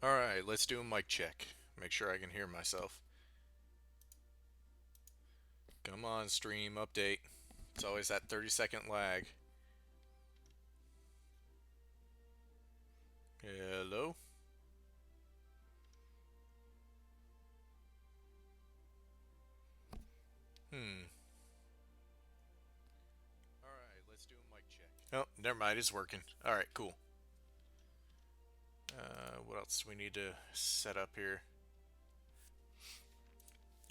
Alright, let's do a mic check. Make sure I can hear myself. Come on, stream update. It's always that 30-second lag. Hello? Hmm. Alright, let's do a mic check. Oh, never mind, it's working. Alright, cool. What else do we need to set up here?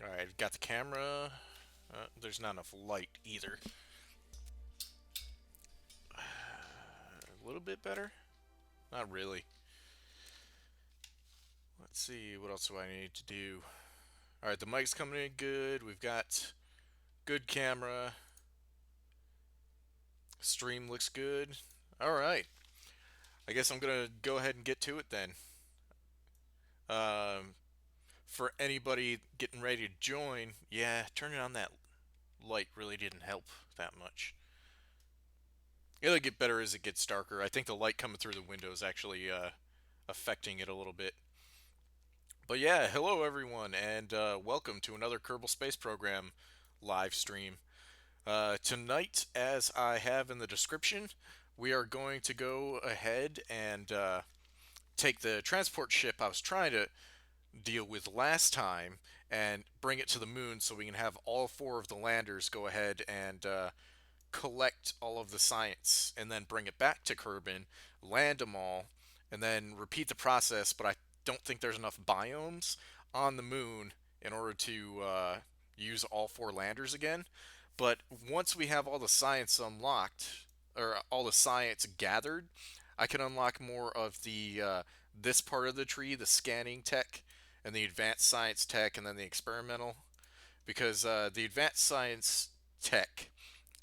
Alright, got the camera. There's not enough light either. A little bit better? Not really. Let's see, what else do I need to do? Alright, the mic's coming in good. We've got good camera. Stream looks good. Alright. I guess I'm going to go ahead and get to it then. Um, for anybody getting ready to join, yeah, turning on that light really didn't help that much. It'll get better as it gets darker. I think the light coming through the window is actually affecting it a little bit. But yeah, hello everyone, and welcome to another Kerbal Space Program live stream. Tonight, as I have in the description, we are going to go ahead and take the transport ship I was trying to deal with last time and bring it to the moon so we can have all four of the landers go ahead and collect all of the science and then bring it back to Kerbin, land them all, and then repeat the process. But I don't think there's enough biomes on the moon in order to use all four landers again. But once we have all the science unlocked, or all the science gathered, I can unlock more of the this part of the tree, the scanning tech, and the advanced science tech, and then the experimental. Because the advanced science tech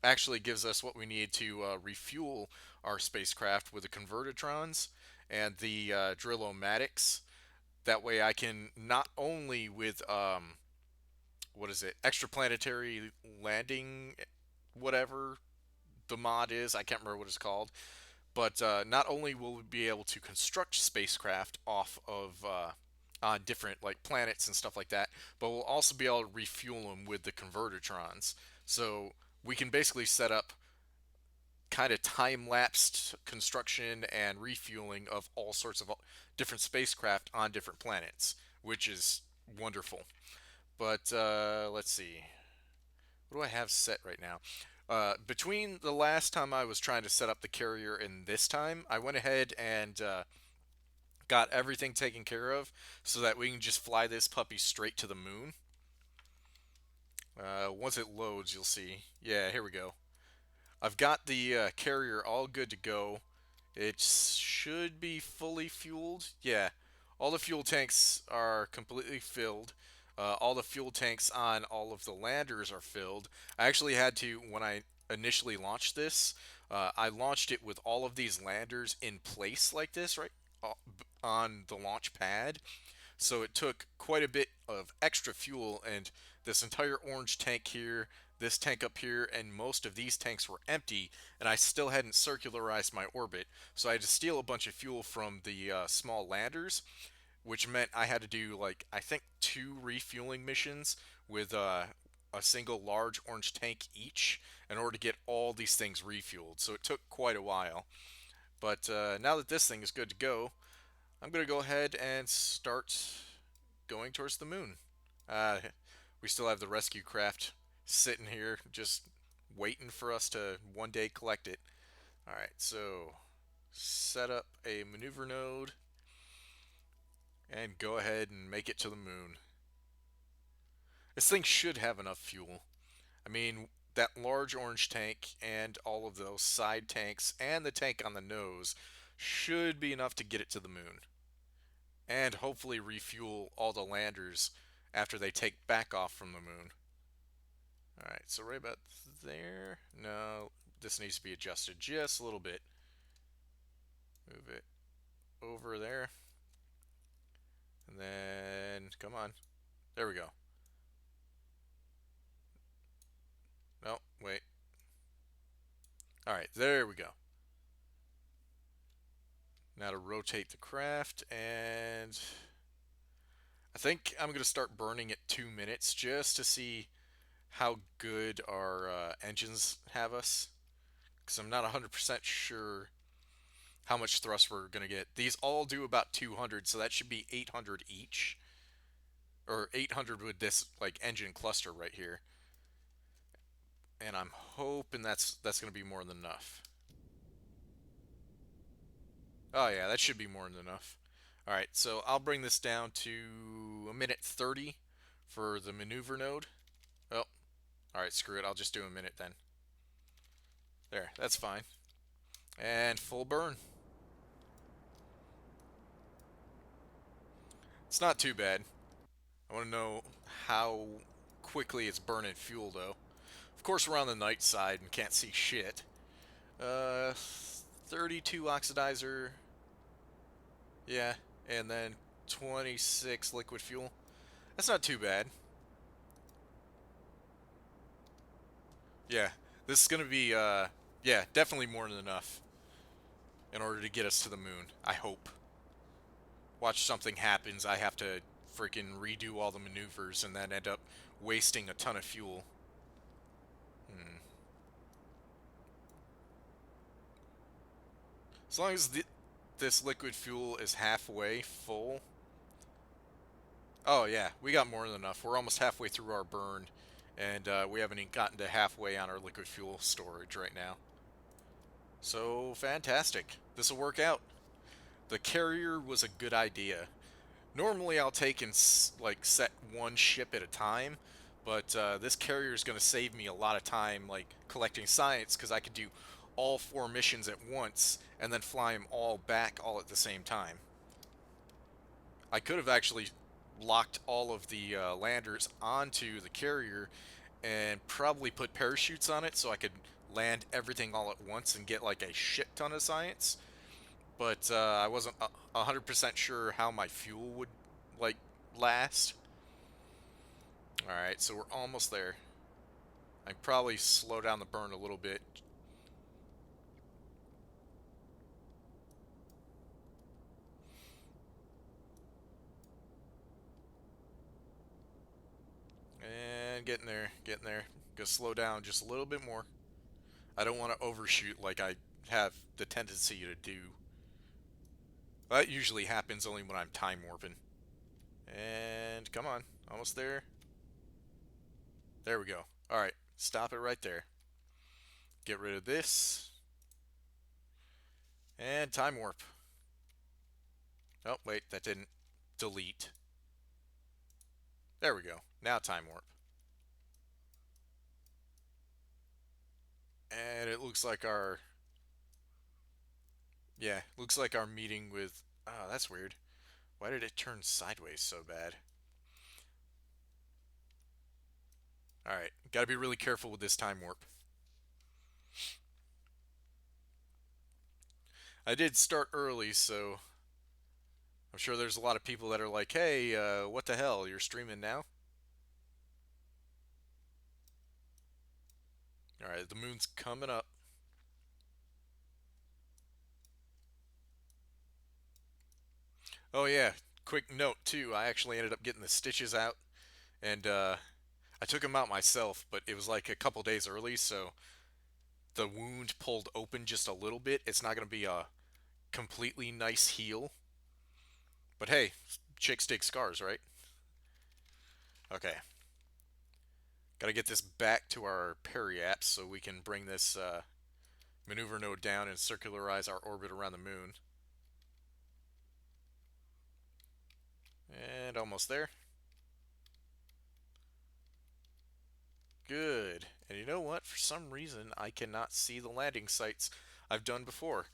actually gives us what we need to refuel our spacecraft with the convertitrons and the drill-o-matics. That way I can not only with what is it, extraplanetary landing, whatever the mod is, I can't remember what it's called, but not only will we be able to construct spacecraft off of on different like planets and stuff like that, but we'll also be able to refuel them with the convertitrons. So we can basically set up kind of time-lapsed construction and refueling of all sorts of different spacecraft on different planets, which is wonderful. But let's see, what do I have set right now? Between the last time I was trying to set up the carrier and this time, I went ahead and got everything taken care of so that we can just fly this puppy straight to the moon. Once it loads, you'll see. Yeah, here we go. I've got the carrier all good to go. It should be fully fueled. Yeah, all the fuel tanks are completely filled. All the fuel tanks on all of the landers are filled. I actually had to, when I initially launched this, I launched it with all of these landers in place like this, right, on the launch pad. So it took quite a bit of extra fuel, and this entire orange tank here, this tank up here, and most of these tanks were empty, and I still hadn't circularized my orbit. So I had to steal a bunch of fuel from the small landers, which meant I had to do, like, I think 2 refueling missions with a single large orange tank each in order to get all these things refueled. So it took quite a while. But now that this thing is good to go, I'm going to go ahead and start going towards the moon. Uh, we still have the rescue craft sitting here just waiting for us to one day collect it. Alright, so set up a maneuver node and go ahead and make it to the moon. This thing should have enough fuel. I mean, that large orange tank and all of those side tanks and the tank on the nose should be enough to get it to the moon. And hopefully refuel all the landers after they take back off from the moon. Alright, so right about there. No, this needs to be adjusted just a little bit. Move it over there. And then, come on. There we go. No, wait. Alright, there we go. Now to rotate the craft, and I think I'm going to start burning at 2 minutes just to see how good our engines have us. Because I'm not 100% sure how much thrust we're going to get. These all do about 200, so that should be 800 each. Or 800 with this like engine cluster right here. And I'm hoping that's going to be more than enough. Oh yeah, that should be more than enough. All right, so I'll bring this down to a minute 30 for the maneuver node. Oh, all right, screw it. I'll just do a minute then. There, that's fine. And full burn. It's not too bad. I want to know how quickly it's burning fuel though. Of course, we're on the night side and can't see shit. Uh, 32 oxidizer. Yeah, and then 26 liquid fuel. That's not too bad. Yeah, this is gonna be, yeah, definitely more than enough in order to get us to the moon. I hope. Watch something happens. I have to freaking redo all the maneuvers and then end up wasting a ton of fuel. Hmm. As long as this liquid fuel is halfway full. Oh yeah, we got more than enough. We're almost halfway through our burn, and we haven't even gotten to halfway on our liquid fuel storage right now. So fantastic. This will work out. The carrier was a good idea. Normally I'll take and like set one ship at a time, but this carrier is going to save me a lot of time like collecting science because I could do all 4 missions at once and then fly them all back all at the same time. I could have actually locked all of the landers onto the carrier and probably put parachutes on it so I could land everything all at once and get like a shit ton of science. But I wasn't 100% sure how my fuel would like last. All right, so we're almost there. I probably slow down the burn a little bit. And getting there, getting there. Gonna slow down just a little bit more. I don't want to overshoot like I have the tendency to do. That usually happens only when I'm time warping. And come on, almost there. There we go. All right, stop it right there. Get rid of this. And time warp. Oh, wait, that didn't delete. There we go. Now time warp. And it looks like our... Yeah, looks like our meeting with... Oh, that's weird. Why did it turn sideways so bad? Alright, gotta be really careful with this time warp. I did start early, so I'm sure there's a lot of people that are like, hey, what the hell, you're streaming now? Alright, the moon's coming up. Oh yeah, quick note too, I actually ended up getting the stitches out, and I took them out myself, but it was like a couple days early, so the wound pulled open just a little bit. It's not going to be a completely nice heal, but hey, chicks dig scars, right? Okay, gotta get this back to our periapts so we can bring this maneuver node down and circularize our orbit around the moon. And almost there. Good. And you know what? For some reason, I cannot see the landing sites I've done before.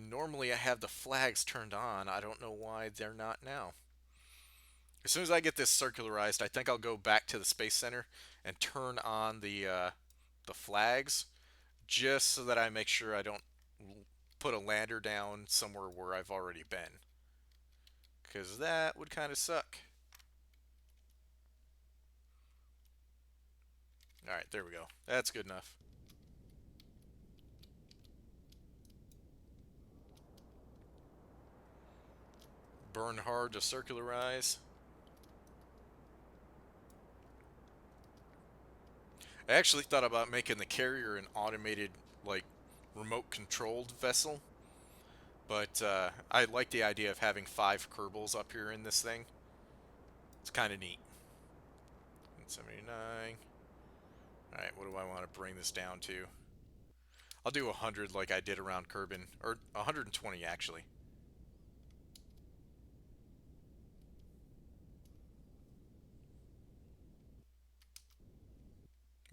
Normally I have the flags turned on. I don't know why they're not now. As soon as I get this circularized, I think I'll go back to the Space Center and turn on the flags, just so that I make sure I don't put a lander down somewhere where I've already been. Because that would kind of suck. Alright, there we go. That's good enough. burn hard to circularize. I actually thought about making the carrier an automated, like, remote controlled vessel, but I like the idea of having 5 Kerbals up here in this thing. It's kind of neat. 79. Alright, what do I want to bring this down to? I'll do 100 like I did around Kerbin, or 120 actually.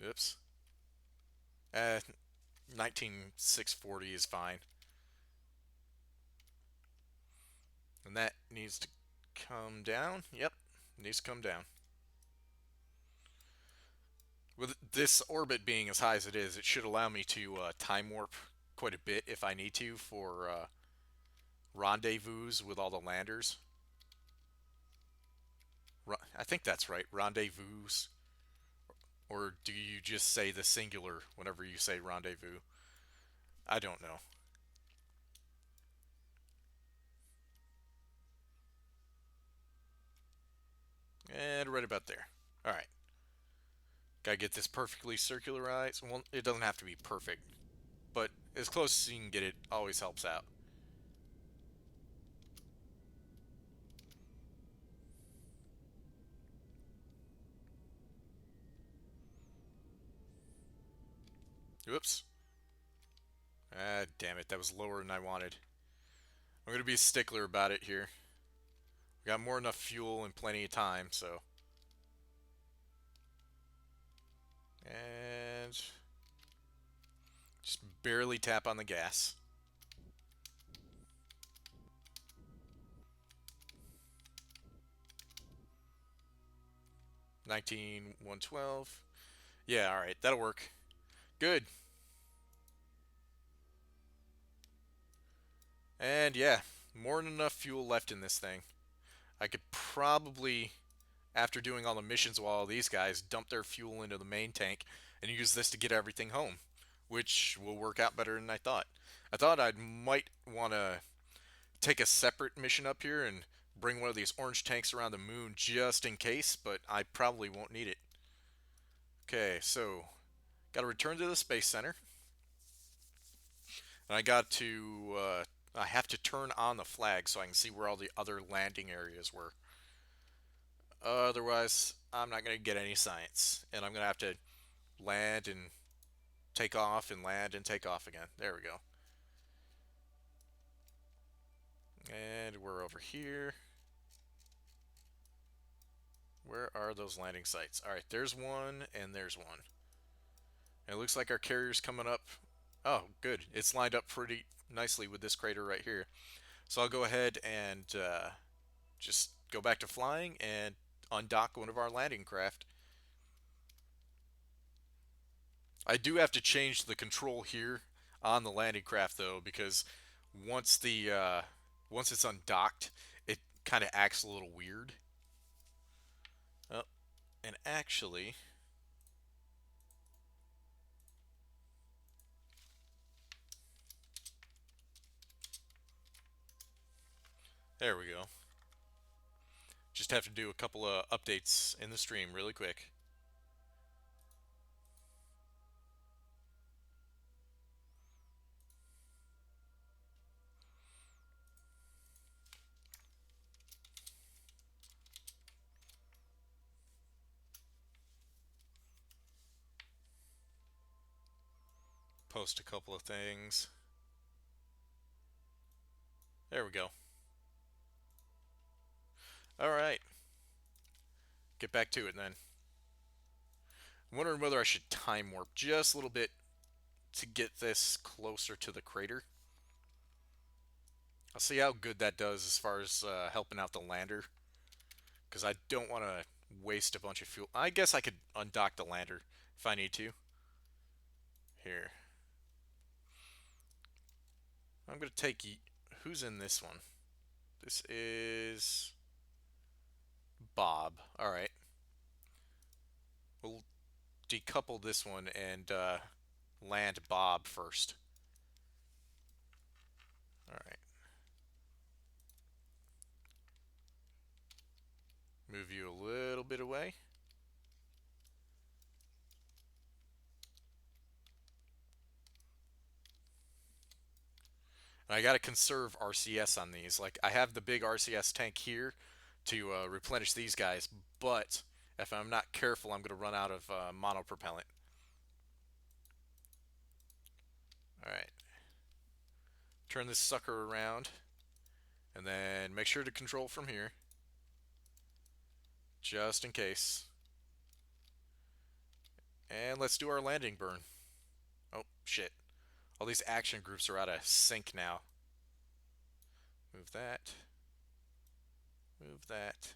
Oops. 19640 is fine. And that needs to come down. Yep, needs to come down. With this orbit being as high as it is, it should allow me to time warp quite a bit if I need to for rendezvous with all the landers. I think that's right, rendezvous. Or do you just say the singular whenever you say rendezvous? I don't know. And right about there. Alright. Gotta get this perfectly circularized. Well, it doesn't have to be perfect, but as close as you can get it always helps out. Oops. Ah, damn it. That was lower than I wanted. I'm going to be a stickler about it here. We got more than enough fuel and plenty of time, so. And just barely tap on the gas. 19112. Yeah, alright. That'll work. Good. And yeah, more than enough fuel left in this thing. I could probably, after doing all the missions while all these guys dump their fuel into the main tank and use this to get everything home, which will work out better than I thought. I thought I might want to take a separate mission up here and bring one of these orange tanks around the moon just in case, but I probably won't need it. Okay, so got to return to the space center, and I have to turn on the flag so I can see where all the other landing areas were. Otherwise, I'm not going to get any science, and I'm going to have to land and take off and land and take off again. There we go. And we're over here. Where are those landing sites? Alright, there's one and there's one. And it looks like our carrier's coming up. Oh, good. It's lined up pretty nicely with this crater right here. So I'll go ahead and just go back to flying and undock one of our landing craft. I do have to change the control here on the landing craft though, because once the once it's undocked, it kind of acts a little weird. Oh, and actually, there we go. Just have to do a couple of updates in the stream really quick. Post a couple of things. There we go. Alright, get back to it then. I'm wondering whether I should time warp just a little bit to get this closer to the crater. I'll see how good that does as far as helping out the lander, because I don't want to waste a bunch of fuel. I guess I could undock the lander if I need to. Here. I'm going to take... Who's in this one? This is... Bob. Alright. We'll decouple this one and land Bob first. Alright. Move you a little bit away. I got to conserve RCS on these. Like, I have the big RCS tank here to replenish these guys, but if I'm not careful, I'm going to run out of monopropellant. Alright. Turn this sucker around, and then make sure to control from here, just in case. And let's do our landing burn. Oh, shit. All these action groups are out of sync now. Move that. Move that.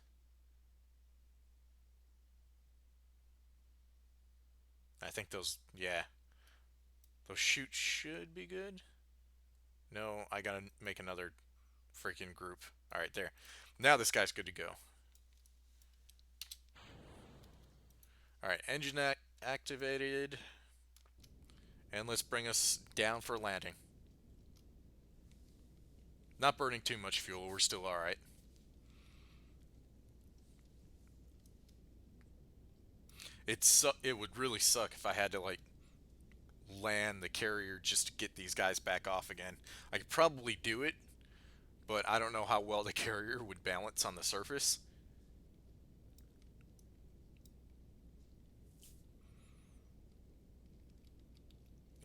I think those, yeah. Those shoots should be good. No, I gotta make another freaking group. Alright, there. Now this guy's good to go. Alright, engine activated. And let's bring us down for landing. Not burning too much fuel, we're still alright. It would really suck if I had to, like, land the carrier just to get these guys back off again. I could probably do it, but I don't know how well the carrier would balance on the surface.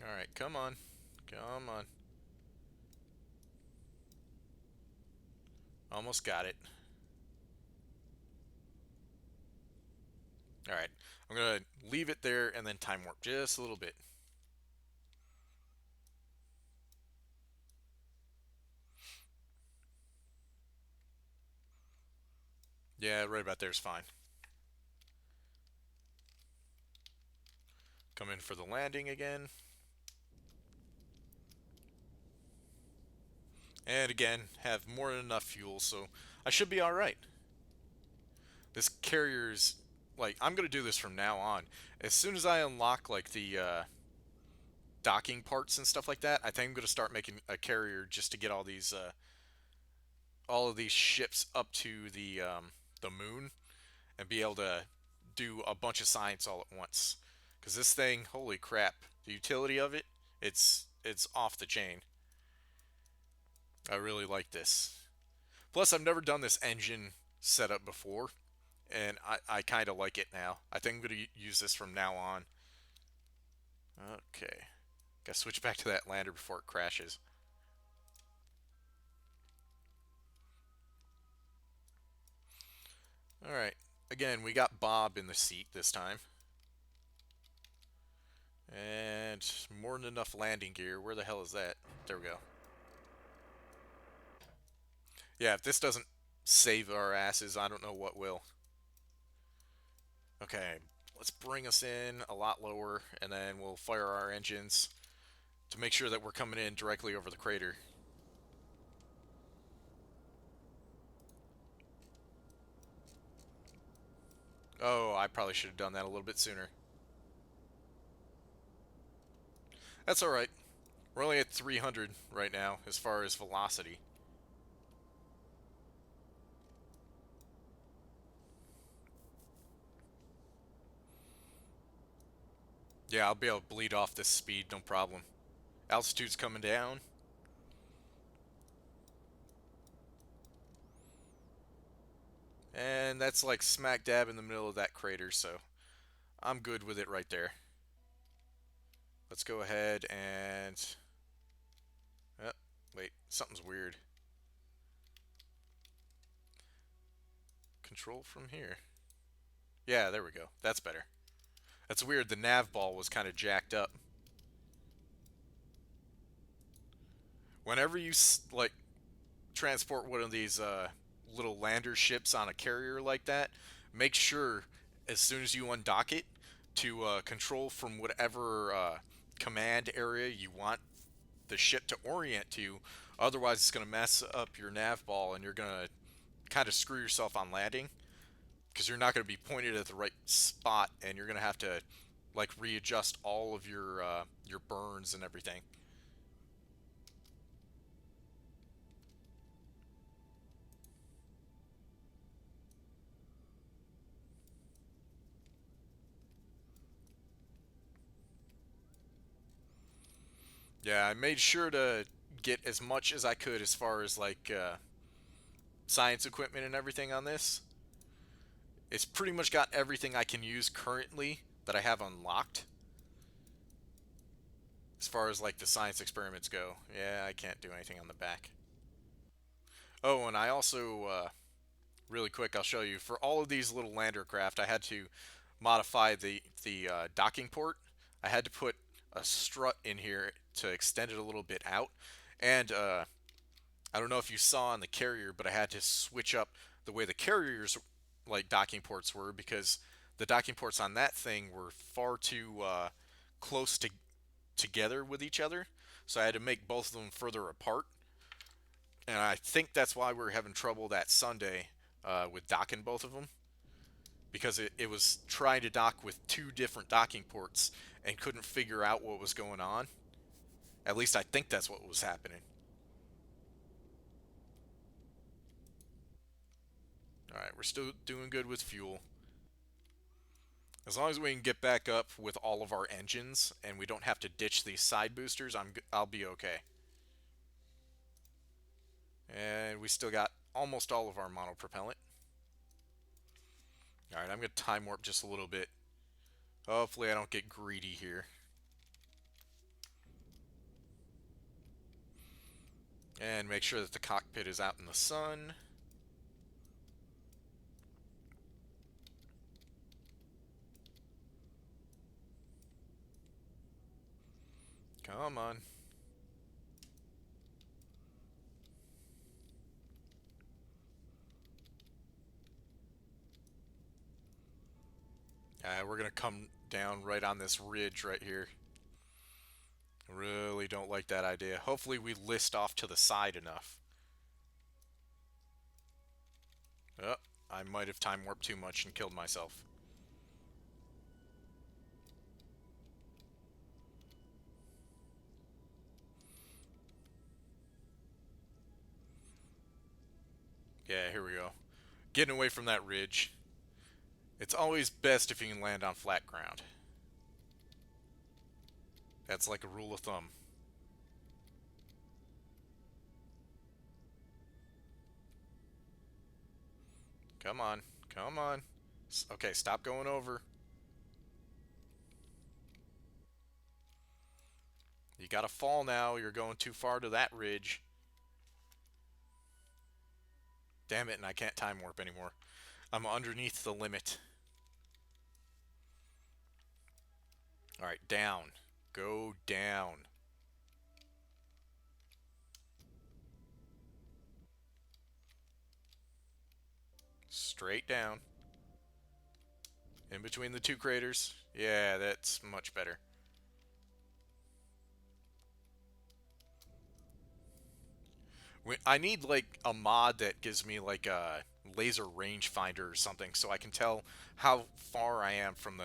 Alright, come on. Come on. Almost got it. Alright, I'm going to leave it there and then time warp just a little bit. Yeah, right about there is fine. Come in for the landing again. And again, have more than enough fuel, so I should be alright. This carrier's, like, I'm going to do this from now on. As soon as I unlock, like, the docking parts and stuff like that, I think I'm going to start making a carrier just to get all of these ships up to the moon and be able to do a bunch of science all at once. Because this thing, holy crap, the utility of it, it's off the chain. I really like this. Plus, I've never done this engine setup before, and I kind of like it now. I think I'm going to use this from now on. Okay. Gotta switch back to that lander before it crashes. Alright. Again, we got Bob in the seat this time. And more than enough landing gear. Where the hell is that? There we go. Yeah, if this doesn't save our asses, I don't know what will. Okay, let's bring us in a lot lower, and then we'll fire our engines to make sure that we're coming in directly over the crater. Oh, I probably should have done that a little bit sooner. That's alright. We're only at 300 right now as far as velocity. Yeah, I'll be able to bleed off this speed, no problem. Altitude's coming down. And that's like smack dab in the middle of that crater, so I'm good with it right there. Let's go ahead and... Oh, wait, something's weird. Control from here. Yeah, there we go. That's better. That's weird. The nav ball was kind of jacked up. Whenever you, like, transport one of these little lander ships on a carrier like that, make sure, as soon as you undock it, to control from whatever command area you want the ship to orient to. Otherwise, it's going to mess up your nav ball, and you're going to kind of screw yourself on landing, because you're not going to be pointed at the right spot, and you're going to have to, like, readjust all of your burns and everything. Yeah, I made sure to get as much as I could as far as like science equipment and everything on this. It's pretty much got everything I can use currently that I have unlocked as far as like the science experiments go. Yeah, I can't do anything on the back. Oh, and I also really quick, I'll show you. For all of these little lander craft, I had to modify the docking port. I had to put a strut in here to extend it a little bit out, and I don't know if you saw on the carrier, but I had to switch up the way the carriers like docking ports were because the docking ports on that thing were far too close to together with each other. So I had to make both of them further apart, and I think that's why we were having trouble that Sunday with docking both of them because it was trying to dock with two different docking ports and couldn't figure out what was going on. At least I think that's what was happening. All right, we're still doing good with fuel. As long as we can get back up with all of our engines and we don't have to ditch these side boosters, I'll be okay. And we still got almost all of our monopropellant. All right, I'm going to time warp just a little bit. Hopefully I don't get greedy here. And make sure that the cockpit is out in the sun. Come on. We're going to come down right on this ridge right here. Really don't like that idea. Hopefully we list off to the side enough. Oh, I might have time warped too much and killed myself. Yeah, here we go. Getting away from that ridge. It's always best if you can land on flat ground. That's like a rule of thumb. Come on. Come on. Okay, stop going over. You gotta fall now. You're going too far to that ridge. Damn it, and I can't time warp anymore. I'm underneath the limit. Alright, down. Go down. Straight down. In between the two craters. Yeah, that's much better. I need like a mod that gives me like a laser rangefinder or something so I can tell how far I am from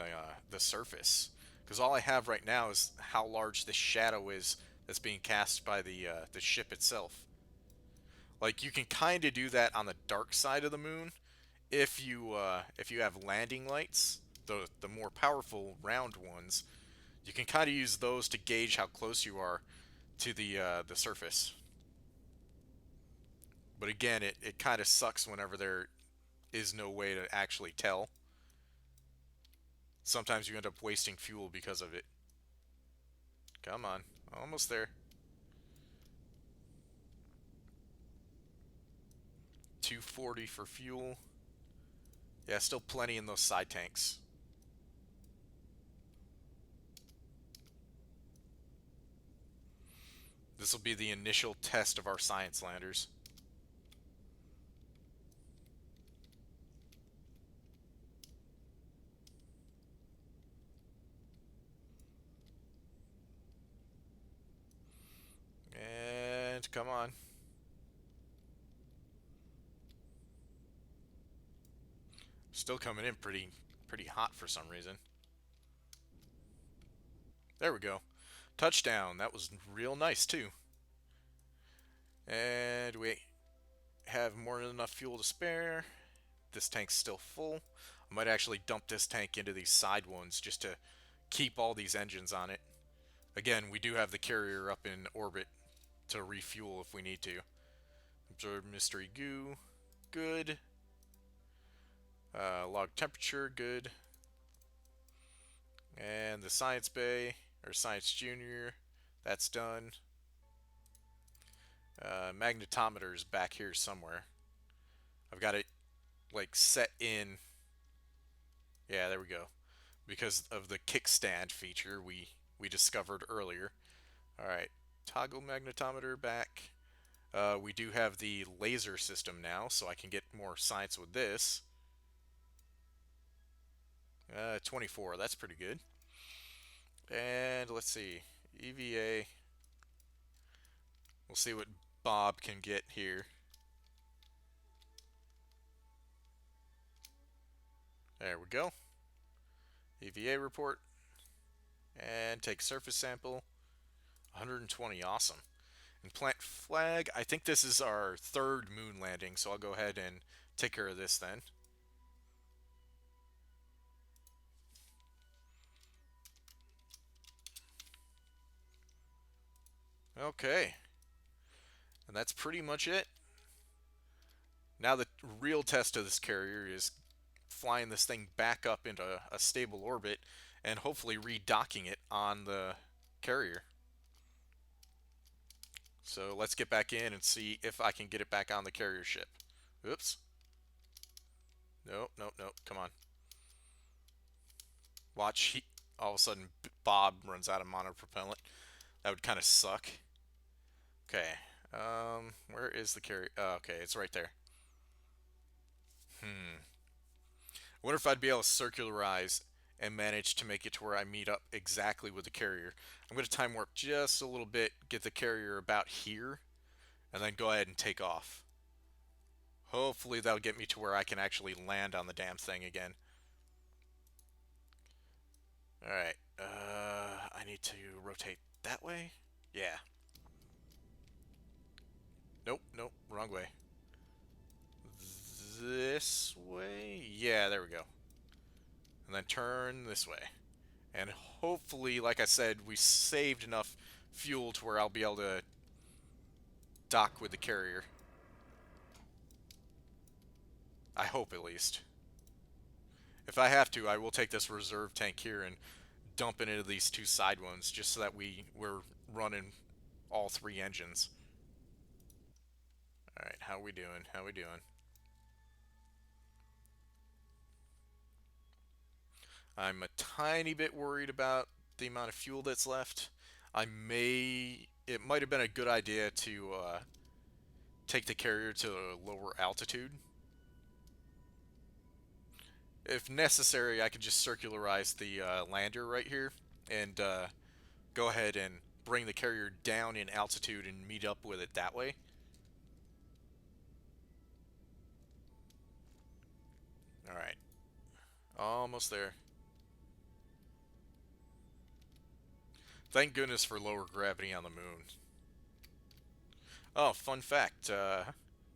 the surface. Because all I have right now is how large the shadow is that's being cast by the ship itself. Like you can kind of do that on the dark side of the moon if you have landing lights, the more powerful round ones. You can kind of use those to gauge how close you are to the surface. But again, it kind of sucks whenever there is no way to actually tell. Sometimes you end up wasting fuel because of it. Come on. Almost there. 240 for fuel. Yeah, still plenty in those side tanks. This will be the initial test of our science landers. And come on. Still coming in pretty hot for some reason. There we go. Touchdown. That was real nice too. And we have more than enough fuel to spare. This tank's still full. I might actually dump this tank into these side ones just to keep all these engines on it. Again, we do have the carrier up in orbit to refuel if we need to. Absorb mystery goo, good. Log temperature, good. And the science bay, or science junior, that's done. Magnetometer's back here somewhere. I've got it like set in. Yeah, there we go. Because of the kickstand feature we discovered earlier. All right, toggle magnetometer back. We do have the laser system now, so I can get more science with this. 24, that's pretty good. And let's see, EVA. We'll see what Bob can get here. There we go. EVA report. And take surface sample. 120, awesome. And plant flag, I think this is our third moon landing, so I'll go ahead and take care of this then. Okay. And that's pretty much it. Now the real test of this carrier is flying this thing back up into a stable orbit and hopefully redocking it on the carrier. So let's get back in and see if I can get it back on the carrier ship. Oops. Nope, nope, nope. Come on. Watch, all of a sudden Bob runs out of monopropellant. That would kind of suck. Okay. Where is the carrier? Oh, okay, it's right there. I wonder if I'd be able to circularize and manage to make it to where I meet up exactly with the carrier. I'm going to time warp just a little bit, get the carrier about here, and then go ahead and take off. Hopefully that'll get me to where I can actually land on the damn thing again. Alright, I need to rotate that way? Yeah. Nope, nope, wrong way. This way? Yeah, there we go. And then turn this way. And hopefully, like I said, we saved enough fuel to where I'll be able to dock with the carrier. I hope, at least. If I have to, I will take this reserve tank here and dump it into these two side ones, just so that we're running all three engines. Alright, how we doing? How we doing? I'm a tiny bit worried about the amount of fuel that's left. It might have been a good idea to take the carrier to a lower altitude. If necessary, I could just circularize the lander right here and go ahead and bring the carrier down in altitude and meet up with it that way. Alright. Almost there. Thank goodness for lower gravity on the moon. Oh, fun fact.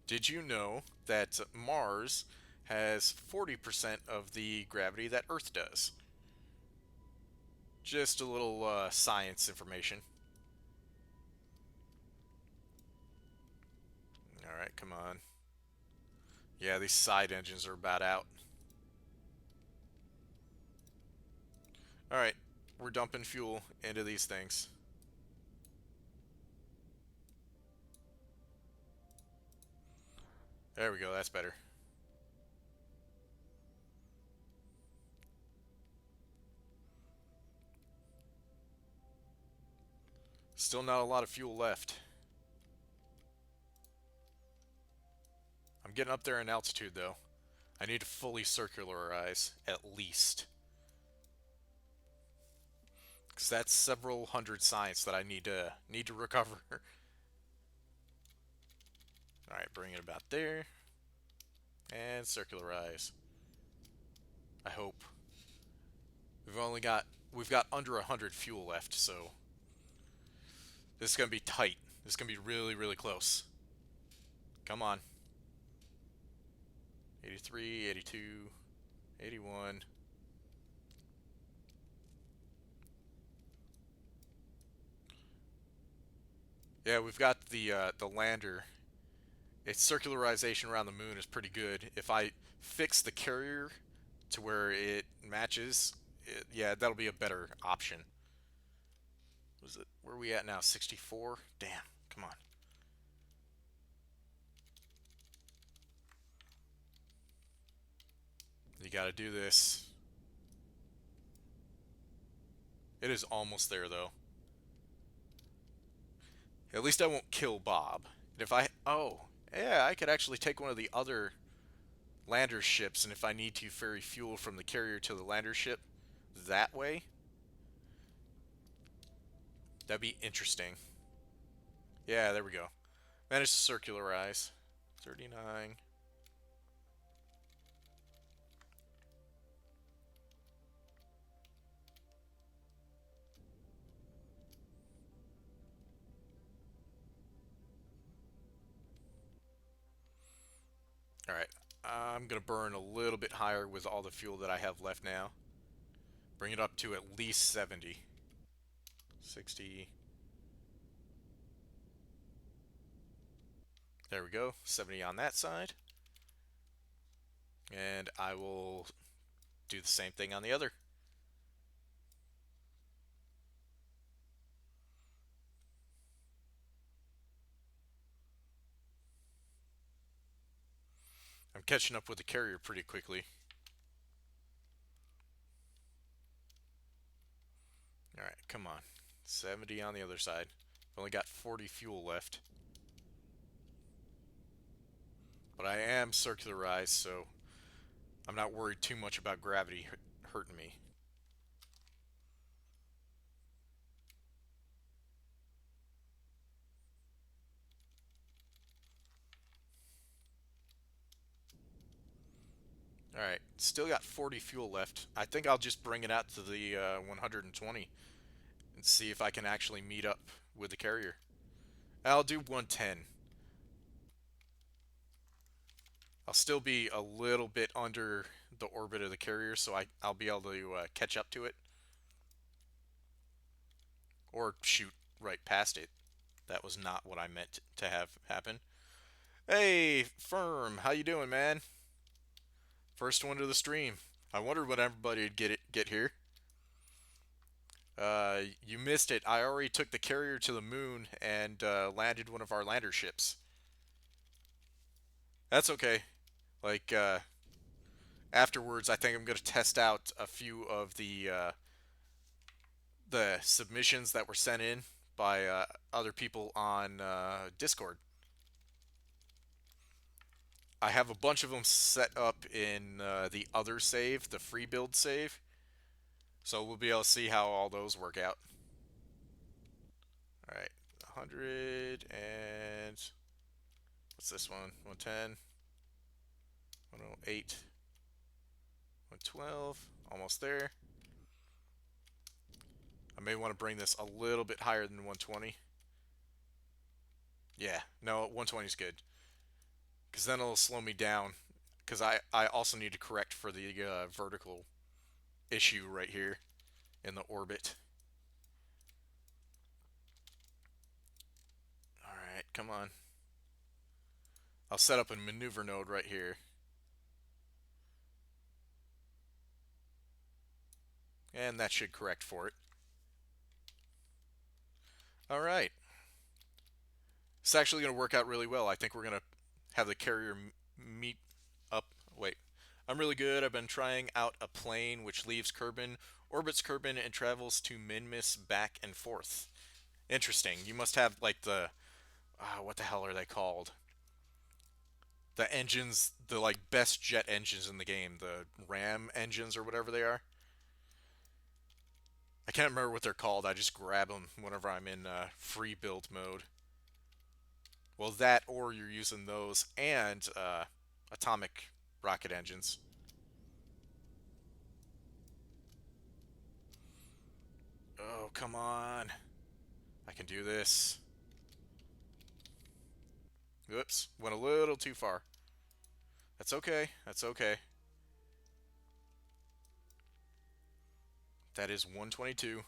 Did you know that Mars has 40% of the gravity that Earth does? Just a little science information. Alright, come on. Yeah, these side engines are about out. Alright, we're dumping fuel into these things. There we go, that's better. Still not a lot of fuel left. I'm getting up there in altitude, though. I need to fully circularize, at least. Because that's several hundred science that I need to recover. Alright, bring it about there. And circularize. I hope. We've got under 100 fuel left, so this is going to be tight. This is going to be really, really close. Come on. 83, 82, 81. Yeah, we've got the lander. Its circularization around the moon is pretty good. If I fix the carrier to where it matches, yeah, that'll be a better option. Was it? Where are we at now? 64? Damn. Come on. You got to do this. It is almost there though. At least I won't kill Bob. And if I yeah, I could actually take one of the other lander ships, and if I need to ferry fuel from the carrier to the lander ship that way, that'd be interesting. Yeah, there we go. Managed to circularize. 39. All right. I'm going to burn a little bit higher with all the fuel that I have left now. Bring it up to at least 70. 60. There we go. 70 on that side. And I will do the same thing on the other. I'm catching up with the carrier pretty quickly. All right, come on. 70 on the other side. I've only got 40 fuel left. But I am circularized, so I'm not worried too much about gravity hurting me. All right, still got 40 fuel left. I think I'll just bring it out to the 120 and see if I can actually meet up with the carrier. I'll do 110. I'll still be a little bit under the orbit of the carrier, so I'll be able to catch up to it or shoot right past it. That was not what I meant to have happen. Hey, Firm, how you doing, man? First one to the stream. I wondered when everybody'd get here. You missed it. I already took the carrier to the moon and landed one of our lander ships. That's okay. Like afterwards, I think I'm gonna test out a few of the submissions that were sent in by other people on Discord. I have a bunch of them set up in the other save, the free build save. So we'll be able to see how all those work out. All right, 100 and what's this one? 110, 108, 112, almost there. I may want to bring this a little bit higher than 120. Yeah, no, 120 is good. Because then it'll slow me down. Because I also need to correct for the vertical issue right here in the orbit. Alright, come on. I'll set up a maneuver node right here. And that should correct for it. Alright. It's actually going to work out really well. I think we're going to have the carrier meet up. Wait. I'm really good. I've been trying out a plane which leaves Kerbin, orbits Kerbin, and travels to Minmus back and forth. Interesting. You must have, like, the... what the hell are they called? The engines, the, like, best jet engines in the game. The Ram engines or whatever they are. I can't remember what they're called. I just grab them whenever I'm in free build mode. Well, that or you're using those and atomic rocket engines. Oh, come on. I can do this. Oops, went a little too far. That's okay. That's okay. That is 122.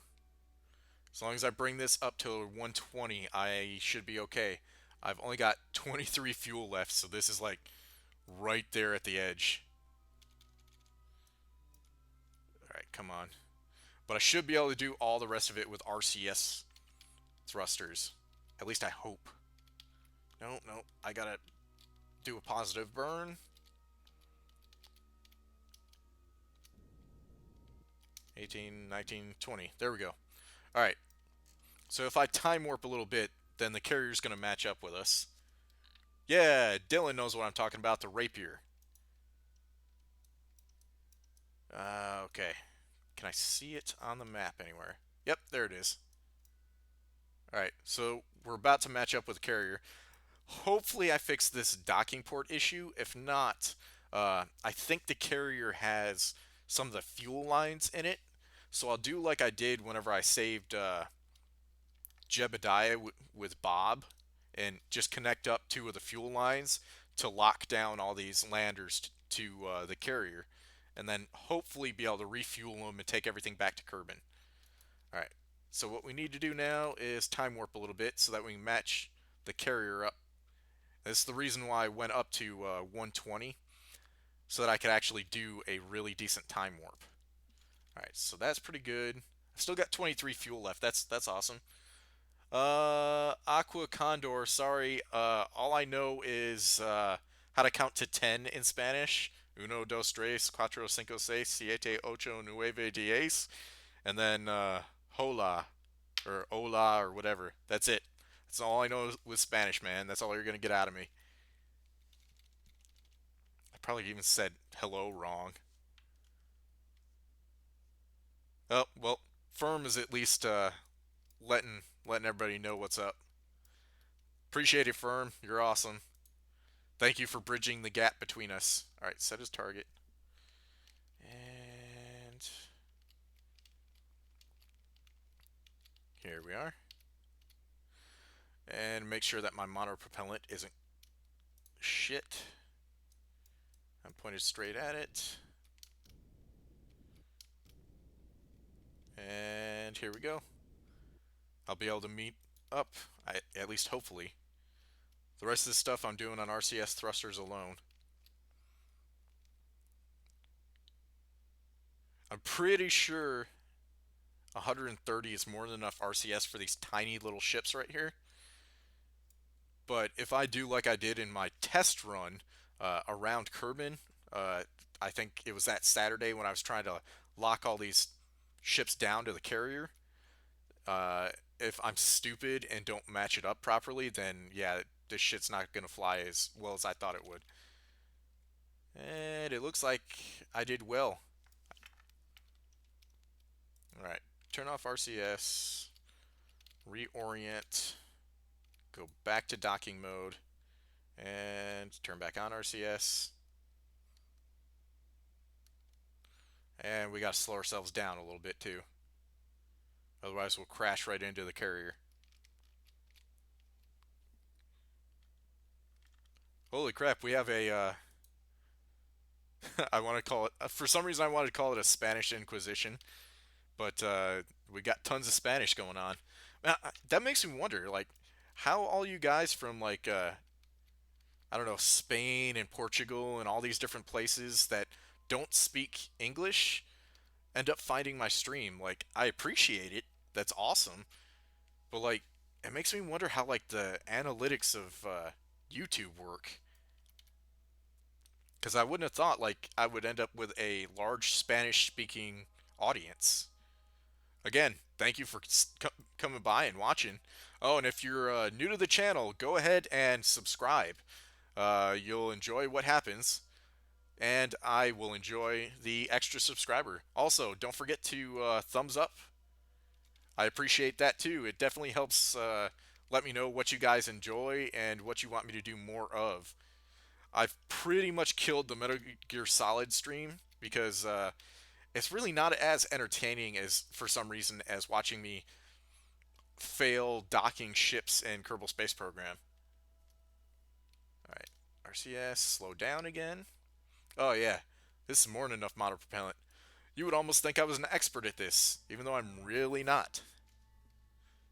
As long as I bring this up to 120, I should be okay. I've only got 23 fuel left, so this is like right there at the edge. Alright, come on. But I should be able to do all the rest of it with RCS thrusters. At least I hope. No, no, I gotta do a positive burn. 18, 19, 20. There we go. Alright, so if I time warp a little bit, then the carrier's gonna match up with us. Yeah, Dylan knows what I'm talking about, the rapier. Okay. Can I see it on the map anywhere? Yep, there it is. Alright, so we're about to match up with the carrier. Hopefully I fix this docking port issue. If not, I think the carrier has some of the fuel lines in it. So I'll do like I did whenever I saved Jebediah with Bob and just connect up two of the fuel lines to lock down all these landers to the carrier, and then hopefully be able to refuel them and take everything back to Kerbin. Alright, so what we need to do now is time warp a little bit so that we can match the carrier up. This is the reason why I went up to 120, so that I could actually do a really decent time warp. Alright, so that's pretty good. I still got 23 fuel left. That's awesome. Aqua Condor, sorry. All I know is how to count to 10 in Spanish. Uno, dos, tres, cuatro, cinco, seis, siete, ocho, nueve, diez. And then hola, or hola, or whatever. That's it. That's all I know with Spanish, man. That's all you're going to get out of me. I probably even said hello wrong. Oh, well, Firm is at least letting everybody know what's up. Appreciate it, Firm. You're awesome. Thank you for bridging the gap between us. All right, set his target. And here we are. And make sure that my mono propellant isn't shit. I'm pointed straight at it. And here we go. I'll be able to meet up, at least hopefully. The rest of this stuff I'm doing on RCS thrusters alone. I'm pretty sure 130 is more than enough RCS for these tiny little ships right here. But if I do like I did in my test run around Kerbin, I think it was that Saturday when I was trying to lock all these ships down to the carrier. Uh, if I'm stupid and don't match it up properly, then yeah, this shit's not gonna fly as well as I thought it would. And it looks like I did well. Alright, turn off RCS, reorient, go back to docking mode, and turn back on RCS. And we gotta slow ourselves down a little bit too. Otherwise we'll crash right into the carrier. Holy crap, we have a, I want to call it, for some reason I wanted to call it a Spanish Inquisition, but we got tons of Spanish going on. That makes me wonder, like, how all you guys from, like, I don't know, Spain and Portugal and all these different places that don't speak English end up finding my stream. Like, I appreciate it. That's awesome. But, like, it makes me wonder how, like, the analytics of YouTube work. Because I wouldn't have thought, like, I would end up with a large Spanish-speaking audience. Again, thank you for coming by and watching. Oh, and if you're new to the channel, go ahead and subscribe. You'll enjoy what happens, and I will enjoy the extra subscriber. Also, don't forget to thumbs up. I appreciate that too. It definitely helps let me know what you guys enjoy and what you want me to do more of. I've pretty much killed the Metal Gear Solid stream because it's really not as entertaining as, for some reason, as watching me fail docking ships in Kerbal Space Program. Alright, RCS, slow down again. Oh yeah, this is more than enough mono propellant. You would almost think I was an expert at this, even though I'm really not.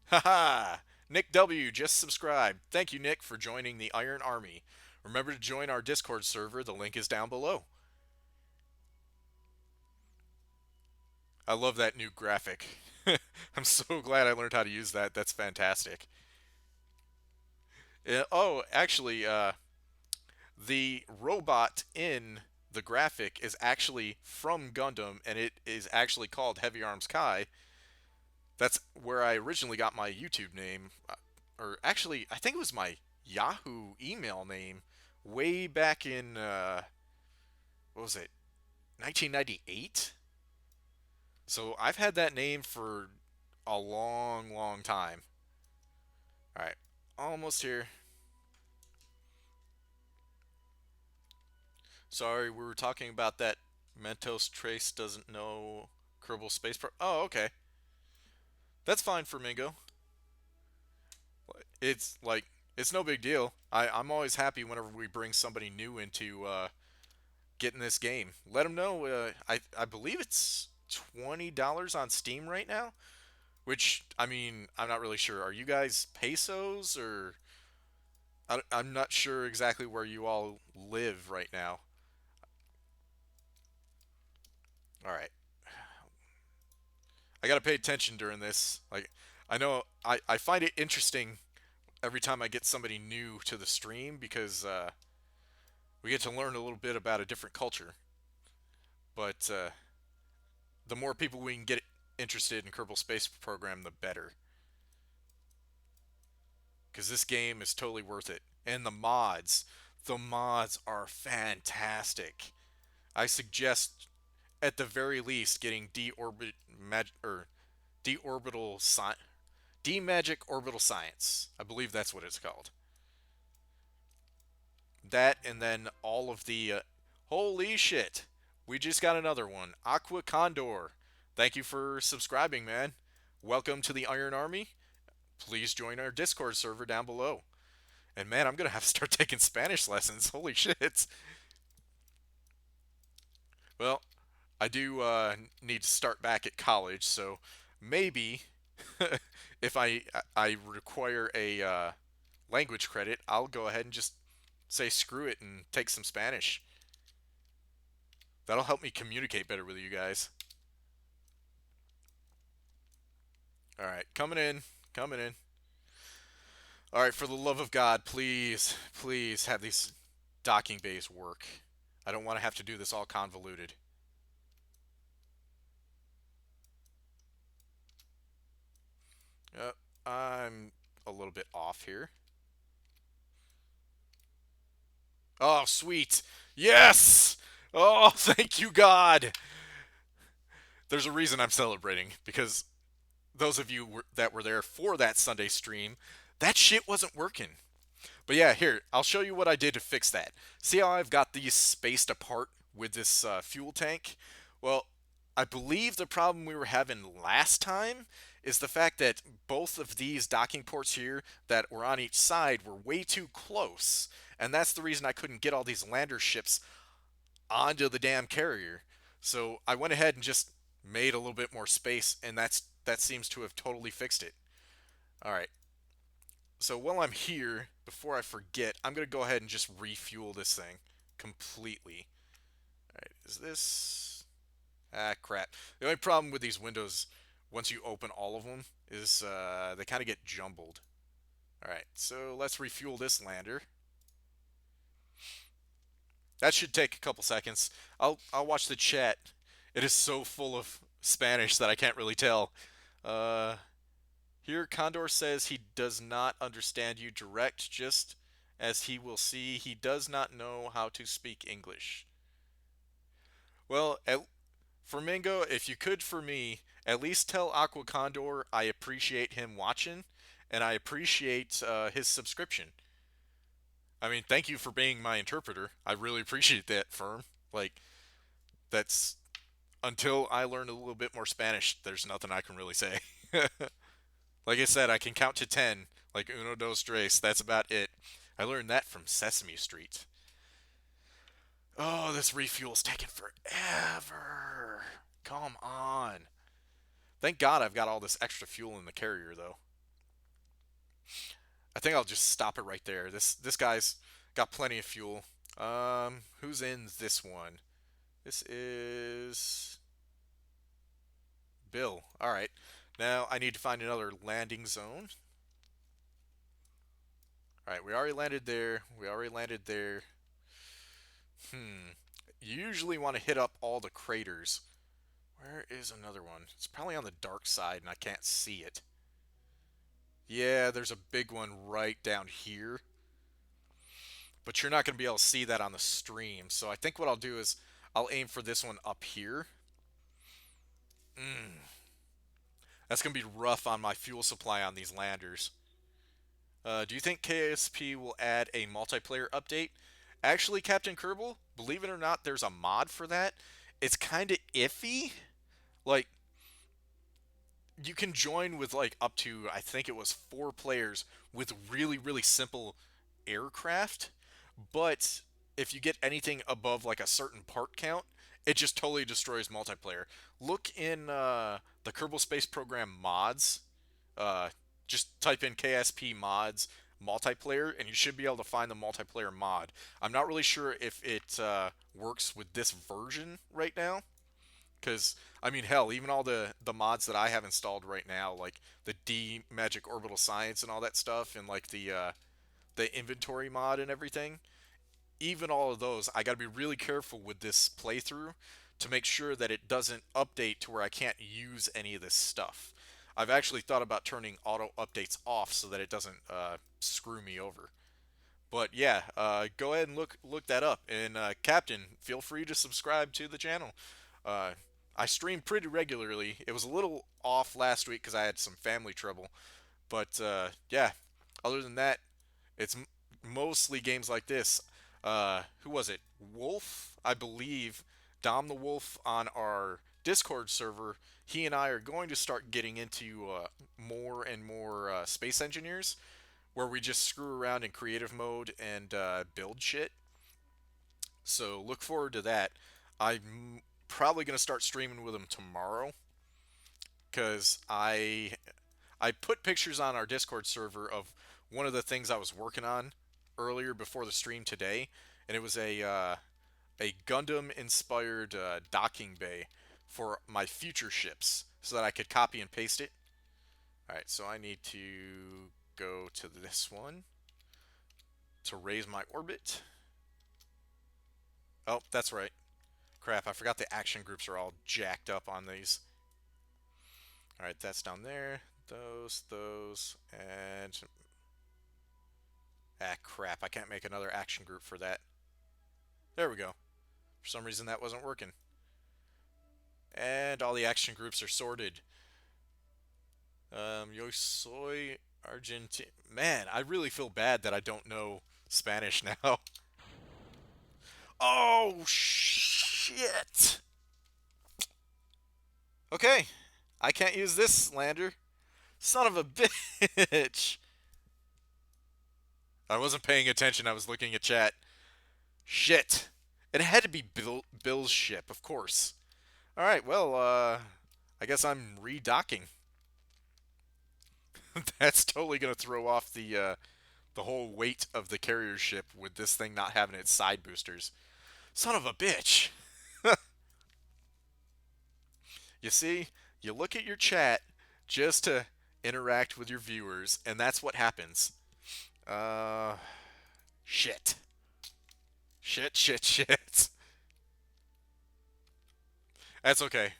Haha! Nick W. just subscribed. Thank you, Nick, for joining the Iron Army. Remember to join our Discord server. The link is down below. I love that new graphic. I'm so glad I learned how to use that. That's fantastic. Actually, the robot in the graphic is actually from Gundam, and it is actually called Heavy Arms Kai. That's where I originally got my YouTube name, or actually, I think it was my Yahoo email name way back in what was it, 1998. So I've had that name for a long, long time. All right, almost here. Sorry, we were talking about that. Mentos Trace doesn't know Kerbal Space Pro. Oh, okay, that's fine for Mingo. It's like it's no big deal. I'm always happy whenever we bring somebody new into getting this game. Let them know. I believe it's $20 on Steam right now. Which I mean, I'm not really sure. Are you guys pesos or I'm not sure exactly where you all live right now. All right, I gotta pay attention during this. Like, I know I find it interesting every time I get somebody new to the stream because we get to learn a little bit about a different culture. But the more people we can get interested in Kerbal Space Program, the better. Because this game is totally worth it. And the mods are fantastic. I suggest, at the very least, getting deorbital sci- demagic orbital science. I believe that's what it's called. That and then all of the holy shit. We just got another one. Aqua Condor. Thank you for subscribing, man. Welcome to the Iron Army. Please join our Discord server down below. And man, I'm gonna have to start taking Spanish lessons. Holy shit. Well, I do need to start back at college, so maybe if I require a language credit, I'll go ahead and just say screw it and take some Spanish. That'll help me communicate better with you guys. All right, coming in, coming in. All right, for the love of God, please, please have these docking bays work. I don't want to have to do this all convoluted. I'm a little bit off here. Oh, sweet. Yes! Oh, thank you, God. There's a reason I'm celebrating because those of you that were there for that Sunday stream, that shit wasn't working. But yeah, here, I'll show you what I did to fix that. See how I've got these spaced apart with this fuel tank? Well, I believe the problem we were having last time is the fact that both of these docking ports here that were on each side were way too close. And that's the reason I couldn't get all these lander ships onto the damn carrier. So I went ahead and just made a little bit more space, and that seems to have totally fixed it. All right. So while I'm here, before I forget, I'm gonna go ahead and just refuel this thing completely. All right. Is this? Ah, crap. The only problem with these windows, once you open all of them, is they kind of get jumbled. All right. So let's refuel this lander. That should take a couple seconds. I'll watch the chat. It is so full of Spanish that I can't really tell. Uh, Here Condor says he does not understand you direct, just as he will see he does not know how to speak English. Well, for Mingo, if you could for me, at least tell Aqua Condor I appreciate him watching, and I appreciate his subscription. I mean, thank you for being my interpreter. I really appreciate that, Firm. Like, that's until I learn a little bit more Spanish, there's nothing I can really say. Like I said, I can count to 10, like uno, dos, tres. That's about it. I learned that from Sesame Street. Oh, this refuel's taking forever. Come on. Thank God I've got all this extra fuel in the carrier, though. I think I'll just stop it right there. This guy's got plenty of fuel. Who's in this one? This is Bill. All right. Now I need to find another landing zone. All right, we already landed there. We already landed there. Hmm. You usually want to hit up all the craters. Where is another one? It's probably on the dark side and I can't see it. Yeah, there's a big one right down here. But you're not going to be able to see that on the stream. So I think what I'll do is I'll aim for this one up here. Mm, that's going to be rough on my fuel supply on these landers. Do you think KSP will add a multiplayer update? Actually, Captain Kerbal, believe it or not, there's a mod for that. It's kind of iffy. Like, you can join with like up to, I think it was 4 players with really, really simple aircraft. But if you get anything above like a certain part count, it just totally destroys multiplayer. Look in the Kerbal Space Program mods. Uh, just type in KSP mods multiplayer, and you should be able to find the multiplayer mod. I'm not really sure if it works with this version right now, because I mean, hell, even all the mods that I have installed right now, like the D Magic Orbital Science and all that stuff, and like the inventory mod and everything, even all of those, I got to be really careful with this playthrough to make sure that it doesn't update to where I can't use any of this stuff. I've actually thought about turning auto updates off so that it doesn't screw me over. But yeah, go ahead and look that up. And Captain, feel free to subscribe to the channel. Uh, I stream pretty regularly. It was a little off last week because I had some family trouble. But yeah, other than that, it's mostly games like this. Who was it? Wolf, I believe. Dom the Wolf on our Discord server. He and I are going to start getting into more and more space engineers, where we just screw around in creative mode and build shit. So look forward to that. I'm probably going to start streaming with him tomorrow because I put pictures on our Discord server of one of the things I was working on earlier before the stream today, and it was a Gundam inspired docking bay for my future ships so that I could copy and paste it. All right, so I need to go to this one to raise my orbit. Oh, that's right. Crap, I forgot the action groups are all jacked up on these. All right, that's down there. Those, and ah, crap, I can't make another action group for that. There we go. For some reason that wasn't working. And all the action groups are sorted. Yo soy Argentina. Man, I really feel bad that I don't know Spanish now. Oh, shit. Okay, I can't use this lander. Son of a bitch. I wasn't paying attention. I was looking at chat. Shit. It had to be Bill's ship, of course. All right, well, I guess I'm redocking. That's totally gonna throw off the whole weight of the carrier ship with this thing not having its side boosters. Son of a bitch. You see, you look at your chat just to interact with your viewers, and that's what happens. Uh, shit. Shit. That's okay.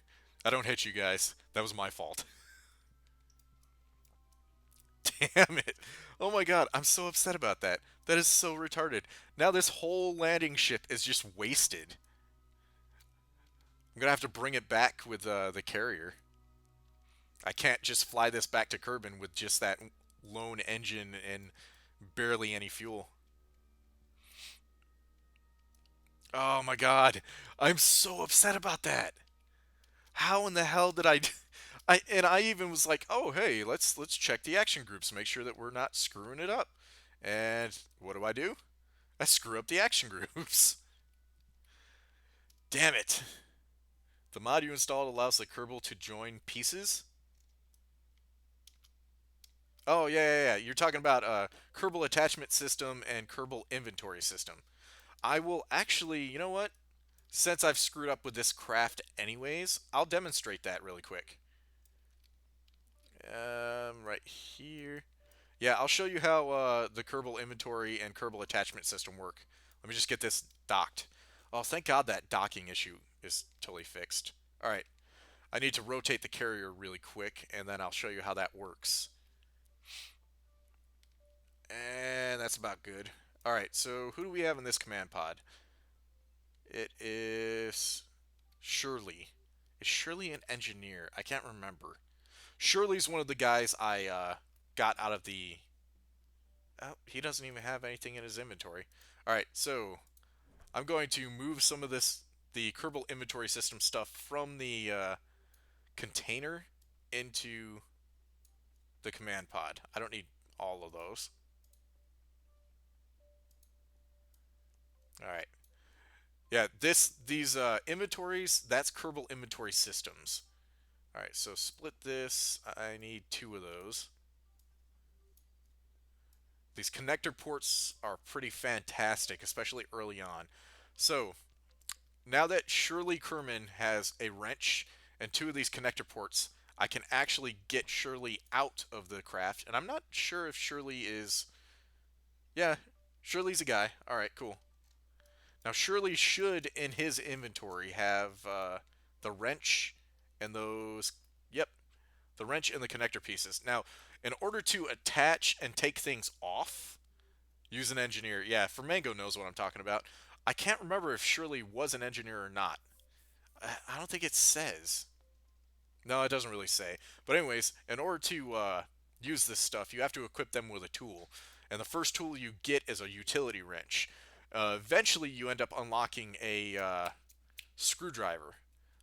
I don't hate you guys. That was my fault. Damn it. Oh my god, I'm so upset about that. That is so retarded. Now this whole landing ship is just wasted. I'm gonna have to bring it back with the carrier. I can't just fly this back to Kerbin with just that lone engine and barely any fuel. Oh my god, I'm so upset about that. How in the hell did I? I even was like, oh hey, let's check the action groups, make sure that we're not screwing it up. And what do? I screw up the action groups. Damn it. The mod you installed allows the Kerbal to join pieces. Oh yeah, yeah, yeah. You're talking about Kerbal Attachment System and Kerbal Inventory System. I will actually, you know what? Since I've screwed up with this craft anyways, I'll demonstrate that really quick. Right here. Yeah, I'll show you how the Kerbal Inventory and Kerbal Attachment System work. Let me just get this docked. Oh, thank God that docking issue is totally fixed. All right, I need to rotate the carrier really quick, and then I'll show you how that works. And that's about good. All right, so who do we have in this command pod? It is Shirley. Is Shirley an engineer? I can't remember. Shirley's one of the guys I got out of the. Oh, he doesn't even have anything in his inventory. All right, so I'm going to move some of the Kerbal inventory system stuff from the container into the command pod. I don't need all of those. All right. Yeah, these inventories, that's Kerbal inventory systems. All right, so split this. I need two of those. These connector ports are pretty fantastic, especially early on. So now that Shirley Kerman has a wrench and two of these connector ports, I can actually get Shirley out of the craft. And I'm not sure if Shirley is. Yeah, Shirley's a guy. All right, cool. Now Shirley should, in his inventory, have the wrench and those. Yep, the wrench and the connector pieces. Now, in order to attach and take things off, use an engineer. Yeah, Fermango knows what I'm talking about. I can't remember if Shirley was an engineer or not. I don't think it says. No, it doesn't really say. But anyways, in order to use this stuff, you have to equip them with a tool. And the first tool you get is a utility wrench. Eventually, you end up unlocking a screwdriver.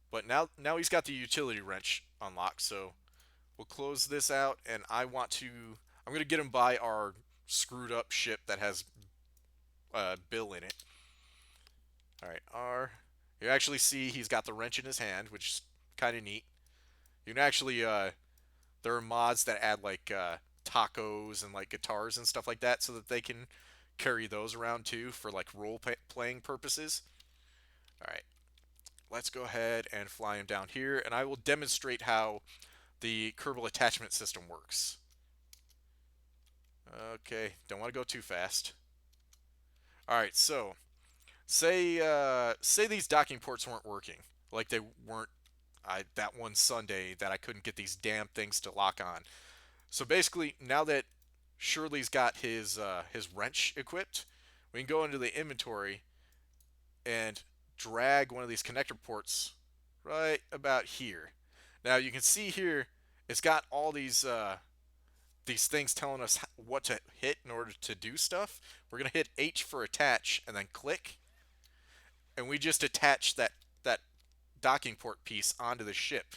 But now he's got the utility wrench unlocked, so we'll close this out. And I'm gonna get him by our screwed up ship that has Bill in it. All right, R. You actually see he's got the wrench in his hand, which is kind of neat. You can actually there are mods that add like tacos and like guitars and stuff like that, so that they can carry those around too for like playing purposes. All right, let's go ahead and fly him down here, and I will demonstrate how the Kerbal attachment system works. Okay, don't want to go too fast. All right, so say these docking ports weren't working, like they weren't that one Sunday that I couldn't get these damn things to lock on. So basically, now that Shirley's got his wrench equipped, we can go into the inventory and drag one of these connector ports right about here. Now you can see here it's got all these things telling us what to hit in order to do stuff. We're gonna hit H for attach and then click, and we just attach that docking port piece onto the ship.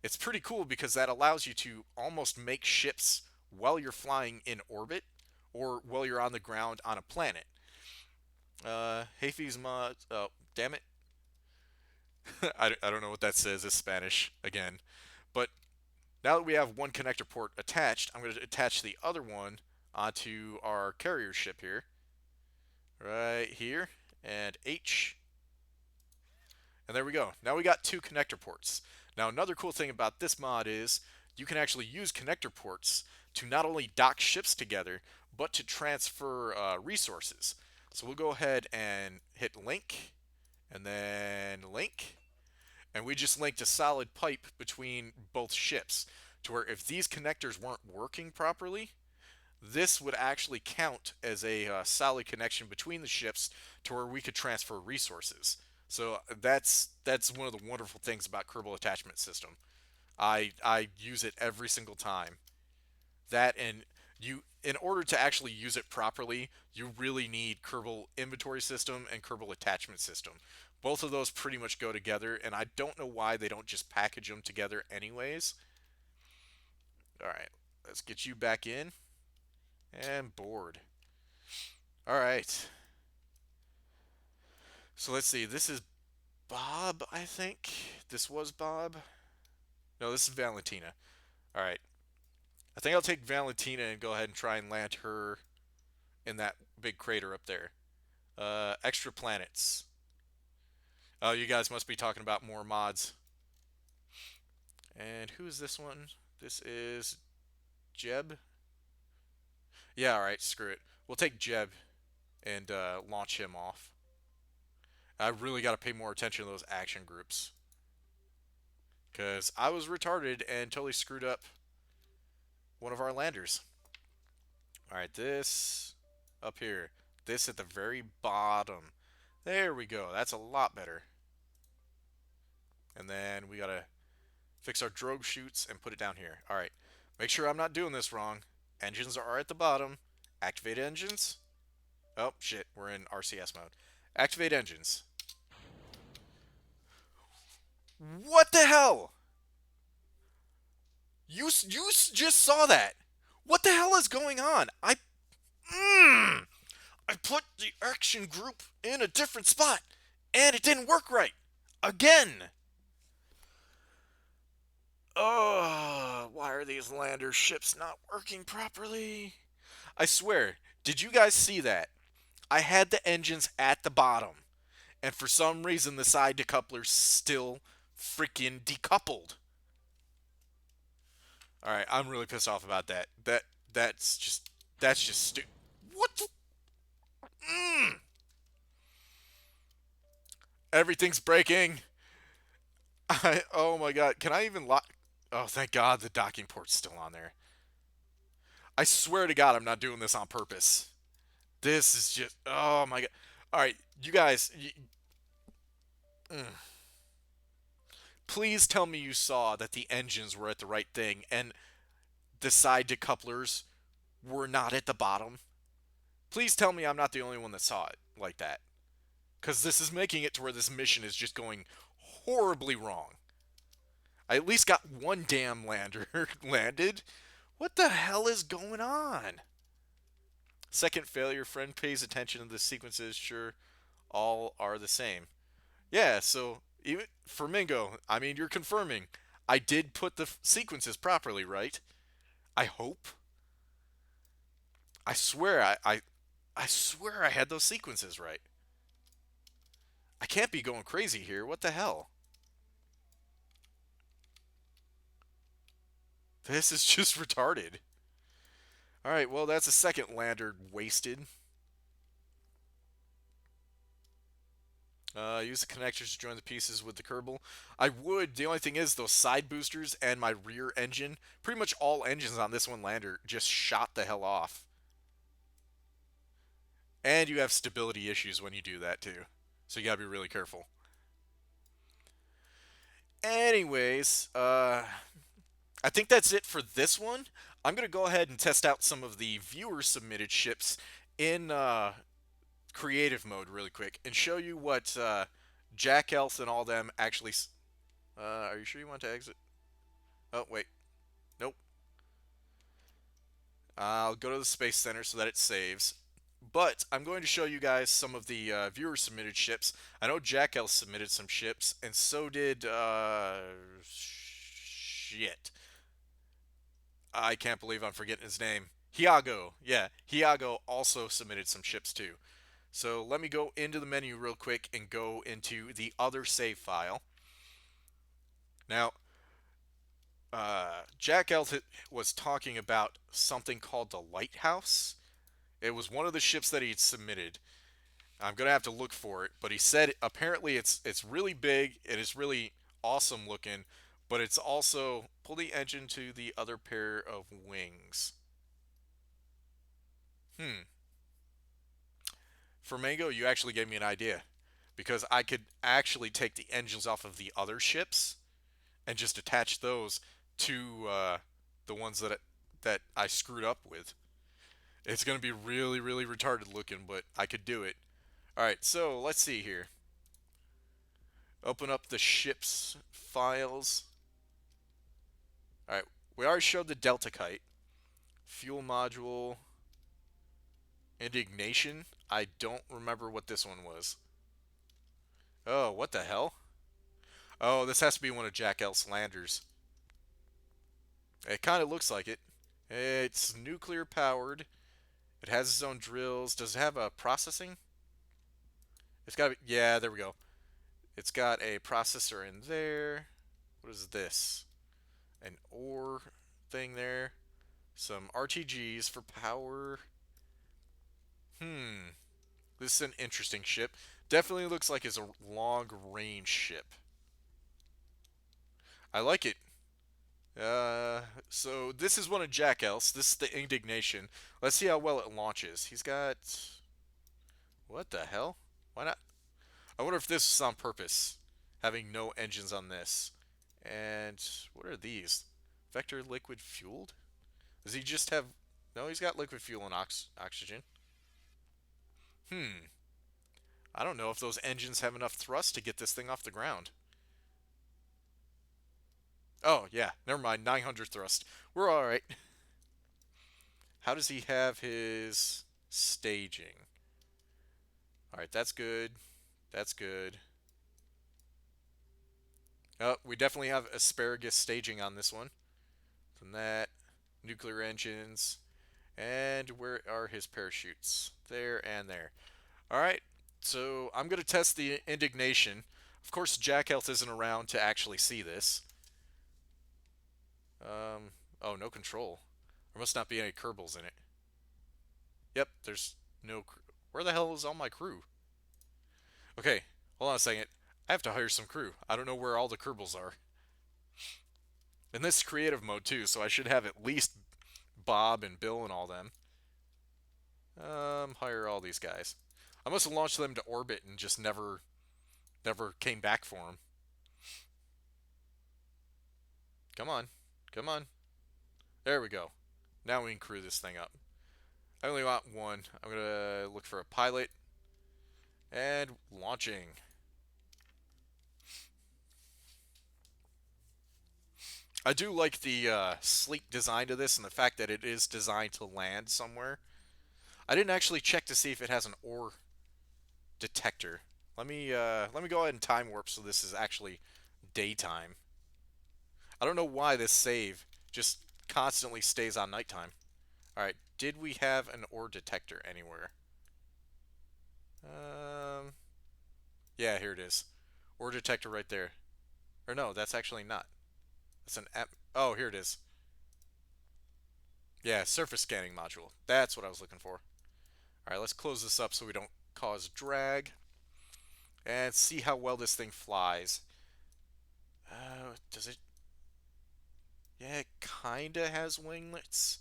It's pretty cool because that allows you to almost make ships while you're flying in orbit or while you're on the ground on a planet. Hafey's mod. Oh, damn it. I don't know what that says. It's Spanish again. But now that we have one connector port attached, I'm going to attach the other one onto our carrier ship here. Right here. And H. And there we go. Now we got two connector ports. Now another cool thing about this mod is you can actually use connector ports to not only dock ships together, but to transfer resources. So we'll go ahead and hit link, and then link, and we just linked a solid pipe between both ships to where if these connectors weren't working properly, this would actually count as a solid connection between the ships to where we could transfer resources. So that's one of the wonderful things about Kerbal Attachment System. I use it every single time. That and you in order to actually use it properly, you really need Kerbal Inventory System and Kerbal Attachment System. Both of those pretty much go together, and I don't know why they don't just package them together anyways. All right, let's get you back in and board. All right. So let's see. This is Bob, I think. This was Bob. No, this is Valentina. All right. I think I'll take Valentina and go ahead and try and land her in that big crater up there. Extra planets. Oh, you guys must be talking about more mods. And who is this one? This is Jeb. Yeah, all right, screw it. We'll take Jeb and launch him off. I really got to pay more attention to those action groups because I was retarded and totally screwed up one of our landers. All right, this up here. This at the very bottom. There we go. That's a lot better. And then we got to fix our drogue chutes and put it down here. All right. Make sure I'm not doing this wrong. Engines are at the bottom. Activate engines. Oh, shit. We're in RCS mode. Activate engines. What the hell? You just saw that. What the hell is going on? I put the action group in a different spot, and it didn't work right. Again. Oh, why are these lander ships not working properly? I swear, did you guys see that? I had the engines at the bottom, and for some reason the side decouplers still freaking decoupled. All right, I'm really pissed off about that. That's just stupid. What? Mm, everything's breaking. Oh my god, can I even lock? Oh, thank God the docking port's still on there. I swear to God, I'm not doing this on purpose. This is just. Oh my god. All right, you guys. Please tell me you saw that the engines were at the right thing and the side decouplers were not at the bottom. Please tell me I'm not the only one that saw it like that. Because this is making it to where this mission is just going horribly wrong. I at least got one damn lander landed. What the hell is going on? Second failure, friend pays attention to the sequences, sure, all are the same. Yeah, so even for Mingo, I mean, you're confirming. I did put the sequences properly, right? I hope. I swear I swear I had those sequences right. I can't be going crazy here. What the hell? This is just retarded. All right, well, that's a second lander wasted. Use the connectors to join the pieces with the Kerbal. I would. The only thing is, those side boosters and my rear engine, pretty much all engines on this one lander just shot the hell off. And you have stability issues when you do that, too. So you gotta be really careful. Anyways, I think that's it for this one. I'm going to go ahead and test out some of the viewer submitted ships in creative mode really quick and show you what Jack Elf and all them actually. Are you sure you want to exit? Oh, wait. Nope. I'll go to the Space Center so that it saves. But I'm going to show you guys some of the viewer submitted ships. I know Jack Elf submitted some ships, and so did. Shit. I can't believe I'm forgetting his name. Hiago. Yeah, Hiago also submitted some ships too. So let me go into the menu real quick and go into the other save file. Now, Jack Elth was talking about something called the Lighthouse. It was one of the ships that he had submitted. I'm gonna have to look for it, but he said apparently it's really big. It is really awesome looking, but it's also pull the engine to the other pair of wings. Hmm. For Mango, you actually gave me an idea because I could actually take the engines off of the other ships and just attach those to the ones that I screwed up with. It's gonna be really really retarded looking, but I could do it. All right, so let's see here. Open up the ship's files. All right, we already showed the Delta Kite, fuel module, indignation. I don't remember what this one was. Oh, what the hell? Oh, this has to be one of Jack Elf's landers. It kind of looks like it. It's nuclear powered. It has its own drills. Does it have a processing? It's got to be, yeah, there we go. It's got a processor in there. What is this? An ore thing there. Some RTGs for power. Hmm. This is an interesting ship. Definitely looks like it's a long range ship. I like it. So this is one of Jack Else. This is the Indignation. Let's see how well it launches. He's got... What the hell? Why not? I wonder if this is on purpose, having no engines on this. And what are these? Vector liquid fueled? Does he just have... No, he's got liquid fuel and oxygen. Hmm. I don't know if those engines have enough thrust to get this thing off the ground. Oh, yeah. Never mind. 900 thrust. We're alright. How does he have his staging? Alright, that's good. That's good. Oh, we definitely have asparagus staging on this one. From that, nuclear engines. And where are his parachutes? There and there. Alright, so I'm going to test the Indignation. Of course, Jack Health isn't around to actually see this. Oh, no control. There must not be any Kerbals in it. Yep, there's no... Where the hell is all my crew? Okay, hold on a second. I have to hire some crew. I don't know where all the Kerbals are. And this is creative mode too, so I should have at least Bob and Bill and all them. Hire all these guys. I must have launched them to orbit and just never came back for them. Come on. Come on. There we go. Now we can crew this thing up. I only want one. I'm going to look for a pilot. And launching. I do like the sleek design to this and the fact that it is designed to land somewhere. I didn't actually check to see if it has an ore detector. Let me go ahead and time warp so this is actually daytime. I don't know why this save just constantly stays on nighttime. Alright, did we have an ore detector anywhere? Um, yeah, here it is. Ore detector right there. Or no, that's actually not. That's an app. Oh, here it is. Yeah, surface scanning module. That's what I was looking for. Alright, let's close this up so we don't cause drag. And see how well this thing flies. Does it... Yeah, it kinda has winglets.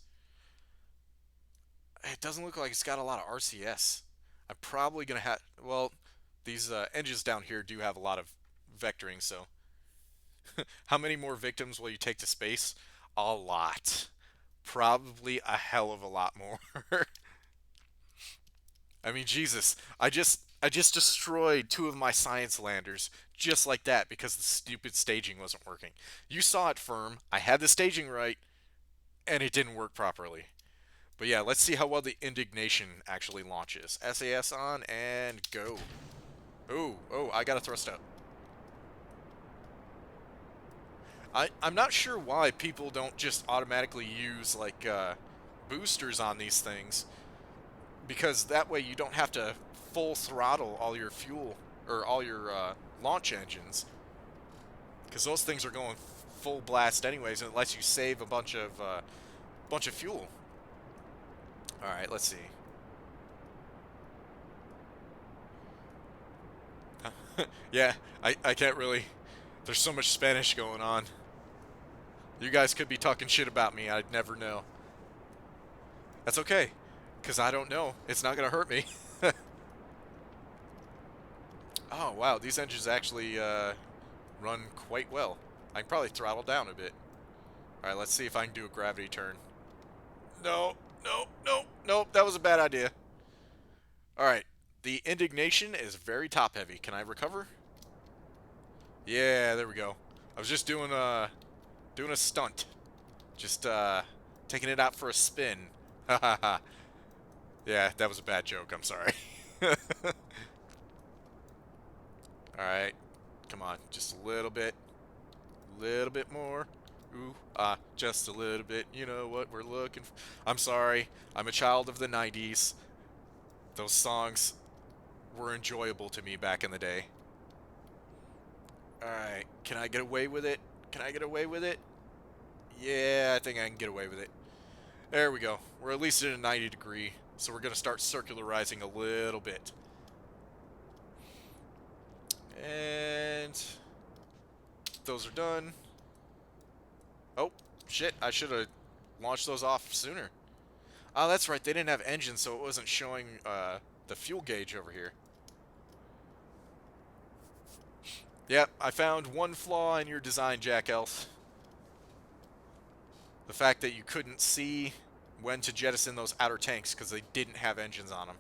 It doesn't look like it's got a lot of RCS. I'm probably gonna have... Well, these engines down here do have a lot of vectoring, so... How many more victims will you take to space? A lot. Probably a hell of a lot more. I mean, Jesus, I just destroyed two of my science landers just like that because the stupid staging wasn't working. You saw it, firm. I had the staging right, and it didn't work properly. But yeah, let's see how well the Indignation actually launches. SAS on and go. Oh, I got to thrust up. I'm not sure why people don't just automatically use like boosters on these things, because that way you don't have to full throttle all your fuel or all your launch engines, because those things are going full blast anyways, and it lets you save a bunch of fuel. All right, let's see. Yeah, I can't really. There's so much Spanish going on. You guys could be talking shit about me. I'd never know. That's okay, because I don't know. It's not going to hurt me. Oh, wow. These engines actually run quite well. I can probably throttle down a bit. All right, let's see if I can do a gravity turn. No, no, no, no. That was a bad idea. All right. The Indignation is very top-heavy. Can I recover? Yeah, there we go. I was just doing a stunt. Just taking it out for a spin. Ha ha ha. Yeah, that was a bad joke. I'm sorry. Alright. Come on. Just a little bit. Little bit more. Ooh, ah, just a little bit. You know what we're looking for. I'm sorry. I'm a child of the 90s. Those songs were enjoyable to me back in the day. Alright, can I get away with it? Can I get away with it? Yeah, I think I can get away with it. There we go. We're at least at a 90 degree, so we're going to start circularizing a little bit. And those are done. Oh, shit, I should have launched those off sooner. Oh, that's right, they didn't have engines, so it wasn't showing the fuel gauge over here. Yep, I found one flaw in your design, Jack Elf. The fact that you couldn't see when to jettison those outer tanks because they didn't have engines on them.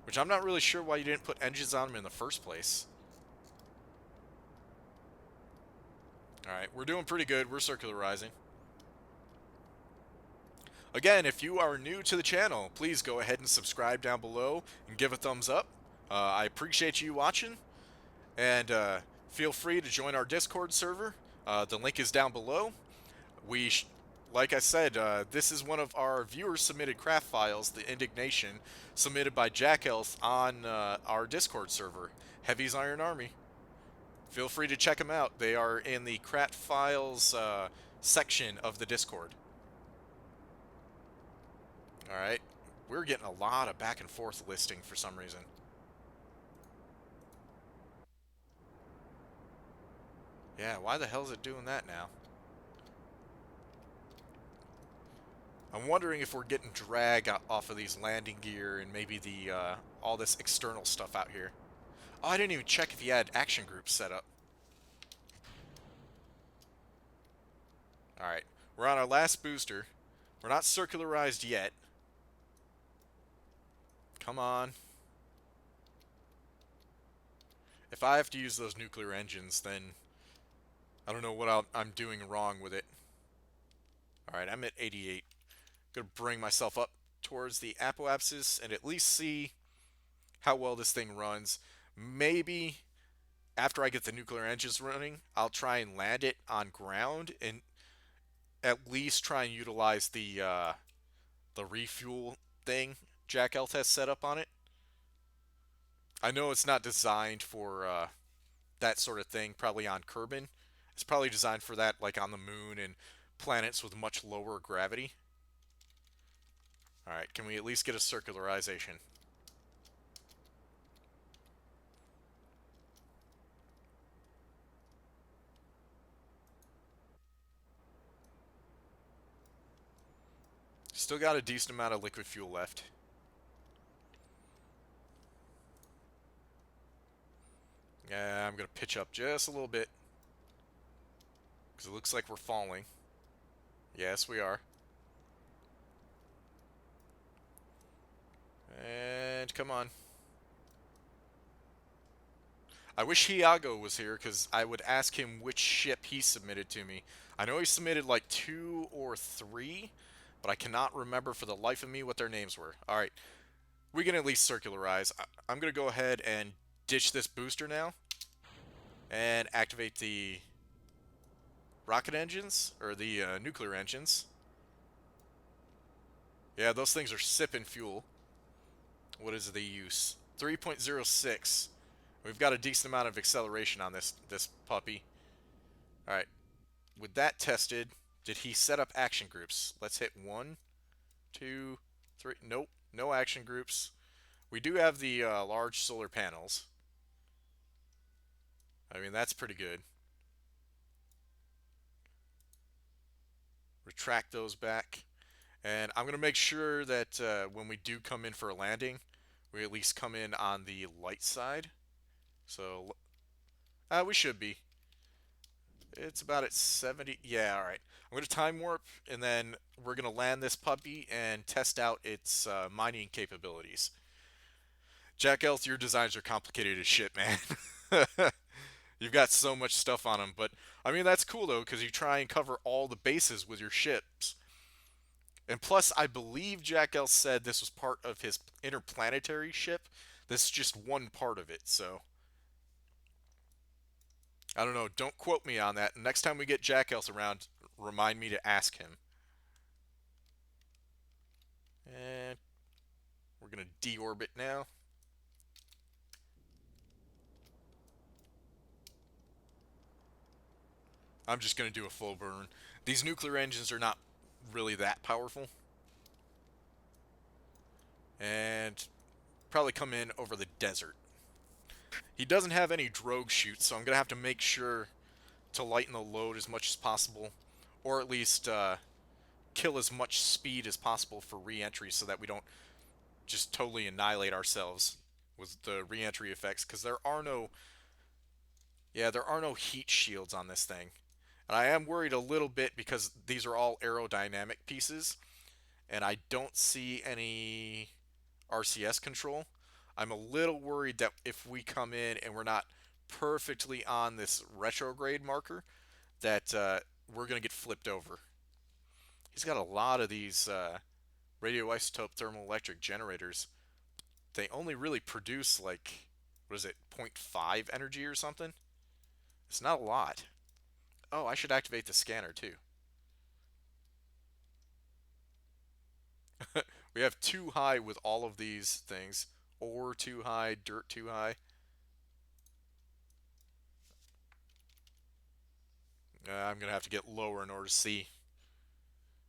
Which I'm not really sure why you didn't put engines on them in the first place. Alright, we're doing pretty good. We're circularizing. Again, if you are new to the channel, please go ahead and subscribe down below and give a thumbs up. I appreciate you watching. And feel free to join our Discord server. The link is down below. Like I said, this is one of our viewer-submitted craft files, the Indignation, submitted by Jack Elf on our Discord server, Heavy's Iron Army. Feel free to check them out. They are in the craft files section of the Discord. Alright, we're getting a lot of back and forth listing for some reason. Yeah, why the hell is it doing that now? I'm wondering if we're getting drag off of these landing gear and maybe the all this external stuff out here. Oh, I didn't even check if he had action groups set up. Alright, we're on our last booster. We're not circularized yet. Come on. If I have to use those nuclear engines, then I don't know what I'm doing wrong with it. Alright, I'm at 88. Gonna bring myself up towards the apoapsis and at least see how well this thing runs. Maybe after I get the nuclear engines running, I'll try and land it on ground and at least try and utilize the refuel thing Jack Elf has set up on it. I know it's not designed for that sort of thing, probably on Kerbin. It's probably designed for that, like on the moon and planets with much lower gravity. Alright, can we at least get a circularization? Still got a decent amount of liquid fuel left. Yeah, I'm going to pitch up just a little bit. Because it looks like we're falling. Yes, we are. And come on. I wish Iago was here because I would ask him which ship he submitted to me. I know he submitted like 2 or 3, but I cannot remember for the life of me what their names were. Alright, we can at least circularize. I'm going to go ahead and ditch this booster now and activate the rocket engines, or the nuclear engines. Yeah, those things are sipping fuel. What is the use? 3.06. We've got a decent amount of acceleration on this puppy. Alright, with that tested, did he set up action groups? Let's hit 1, 2, 3. Nope, no action groups. We do have the large solar panels. I mean, that's pretty good. Retract those back. And I'm going to make sure that when we do come in for a landing, we at least come in on the light side. So, we should be. It's about at 70. Yeah, alright. I'm going to time warp, and then we're going to land this puppy and test out its mining capabilities. Jack Elf, your designs are complicated as shit, man. You've got so much stuff on them, but I mean, that's cool though, because you try and cover all the bases with your ships. And plus, I believe Jack Elf said this was part of his interplanetary ship. This is just one part of it, so I don't know. Don't quote me on that. Next time we get Jack Elf around, remind me to ask him. And we're going to deorbit now. I'm just going to do a full burn. These nuclear engines are not really that powerful. And probably come in over the desert. He doesn't have any drogue chutes, so I'm going to have to make sure to lighten the load as much as possible. Or at least kill as much speed as possible for re-entry so that we don't just totally annihilate ourselves with the re-entry effects. Because there are no... Yeah, there are no heat shields on this thing. And I am worried a little bit because these are all aerodynamic pieces. And I don't see any RCS control. I'm a little worried that if we come in and we're not perfectly on this retrograde marker, that we're going to get flipped over. He's got a lot of these radioisotope thermoelectric generators. They only really produce like, what is it, zero point 0.5 energy or something? It's not a lot. Oh, I should activate the scanner too. We have too high with all of these things. Ore too high, dirt too high. I'm going to have to get lower in order to see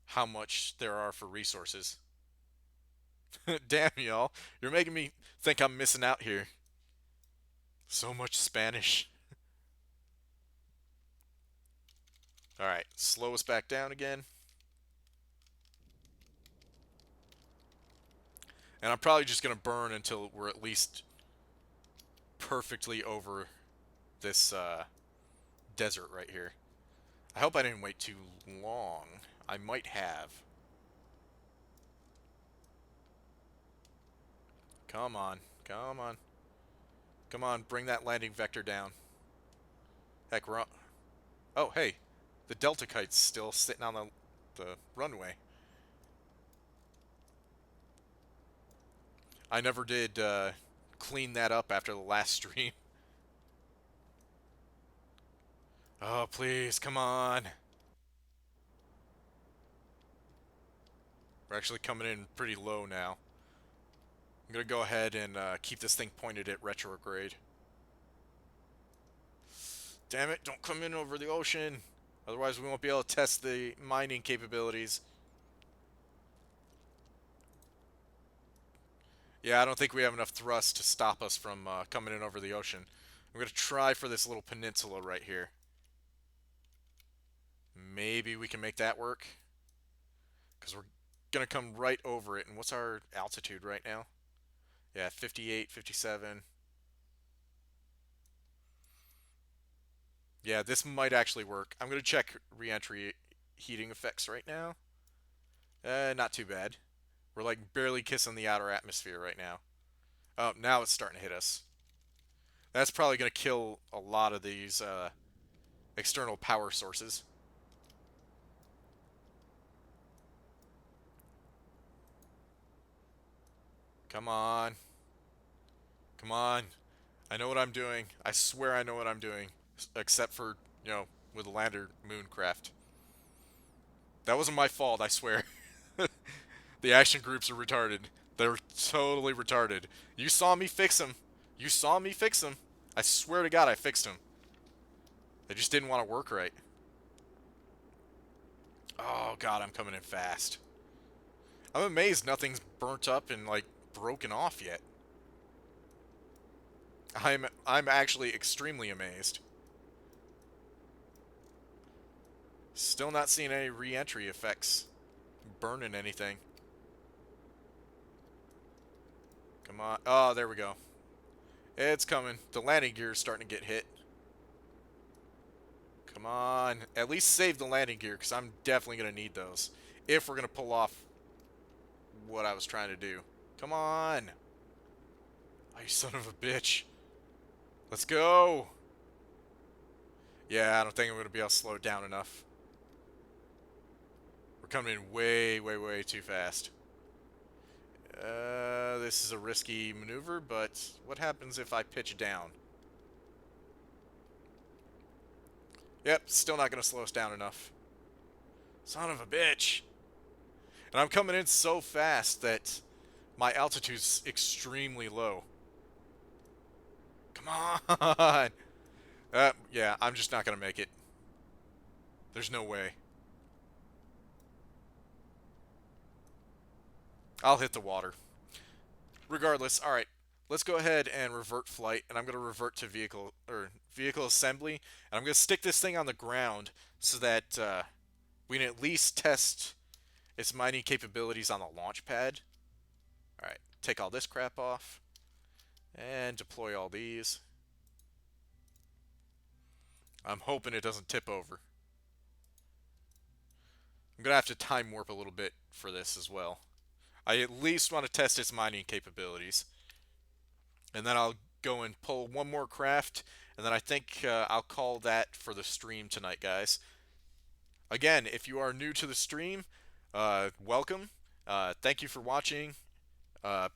how much there are for resources. Damn, y'all. You're making me think I'm missing out here. So much Spanish. Alright, slow us back down again. And I'm probably just going to burn until we're at least perfectly over this desert right here. I hope I didn't wait too long. I might have. Come on. Come on. Come on, bring that landing vector down. Heck, we're on... Oh, hey. The Delta Kite's still sitting on the runway. I never did clean that up after the last stream. Oh, please, come on. We're actually coming in pretty low now. I'm going to go ahead and keep this thing pointed at retrograde. Damn it, don't come in over the ocean. Otherwise we won't be able to test the mining capabilities. Yeah, I don't think we have enough thrust to stop us from coming in over the ocean. I'm going to try for this little peninsula right here. Maybe we can make that work. Because we're going to come right over it. And what's our altitude right now? Yeah, 58, 57. Yeah, this might actually work. I'm going to check re-entry heating effects right now. Not too bad. We're like barely kissing the outer atmosphere right now. Oh, now it's starting to hit us. That's probably going to kill a lot of these external power sources. Come on. Come on. I know what I'm doing. I swear I know what I'm doing. Except for, with the lander mooncraft. That wasn't my fault, I swear. The action groups are retarded. They're totally retarded. You saw me fix them. You saw me fix them. I swear to God I fixed them. They just didn't want to work right. Oh God, I'm coming in fast. I'm amazed nothing's burnt up and like broken off yet. I'm actually extremely amazed. Still not seeing any re-entry effects. Burning anything. Come on. Oh, there we go. It's coming. The landing gear is starting to get hit. Come on. At least save the landing gear, because I'm definitely going to need those. If we're going to pull off what I was trying to do. Come on. Oh, you son of a bitch. Let's go. Yeah, I don't think I'm going to be able to slow it down enough. We're coming in way, way, way too fast. This is a risky maneuver, but what happens if I pitch down? Yep, still not going to slow us down enough. Son of a bitch. And I'm coming in so fast that my altitude's extremely low. Come on. Yeah, I'm just not going to make it. There's no way. I'll hit the water. Regardless, all right. Let's go ahead and revert flight, and I'm going to revert to vehicle assembly, and I'm going to stick this thing on the ground so that we can at least test its mining capabilities on the launch pad. All right, take all this crap off and deploy all these. I'm hoping it doesn't tip over. I'm going to have to time warp a little bit for this as well. I at least want to test its mining capabilities. And then I'll go and pull one more craft, and then I think I'll call that for the stream tonight, guys. Again, if you are new to the stream, welcome. Thank you for watching.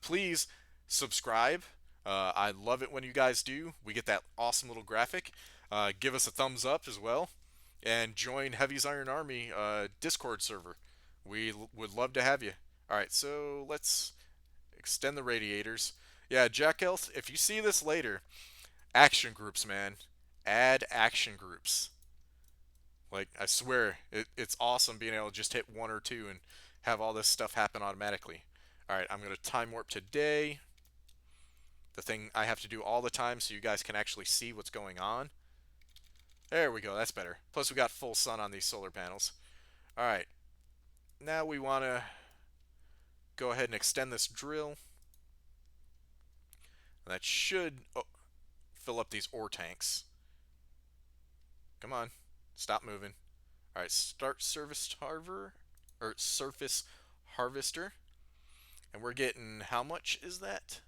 Please subscribe. I love it when you guys do. We get that awesome little graphic. Give us a thumbs up as well. And join Heavy's Iron Army Discord server. We would love to have you. Alright, so let's extend the radiators. Yeah, Jack Elf, if you see this later, action groups, man. Add action groups. Like, I swear, it's awesome being able to just hit one or two and have all this stuff happen automatically. Alright, I'm going to time warp today. The thing I have to do all the time so you guys can actually see what's going on. There we go, that's better. Plus we got full sun on these solar panels. Alright, now we want to go ahead and extend this drill. That should fill up these ore tanks. Come on, stop moving. All right, start surface harvester, and we're getting how much is that?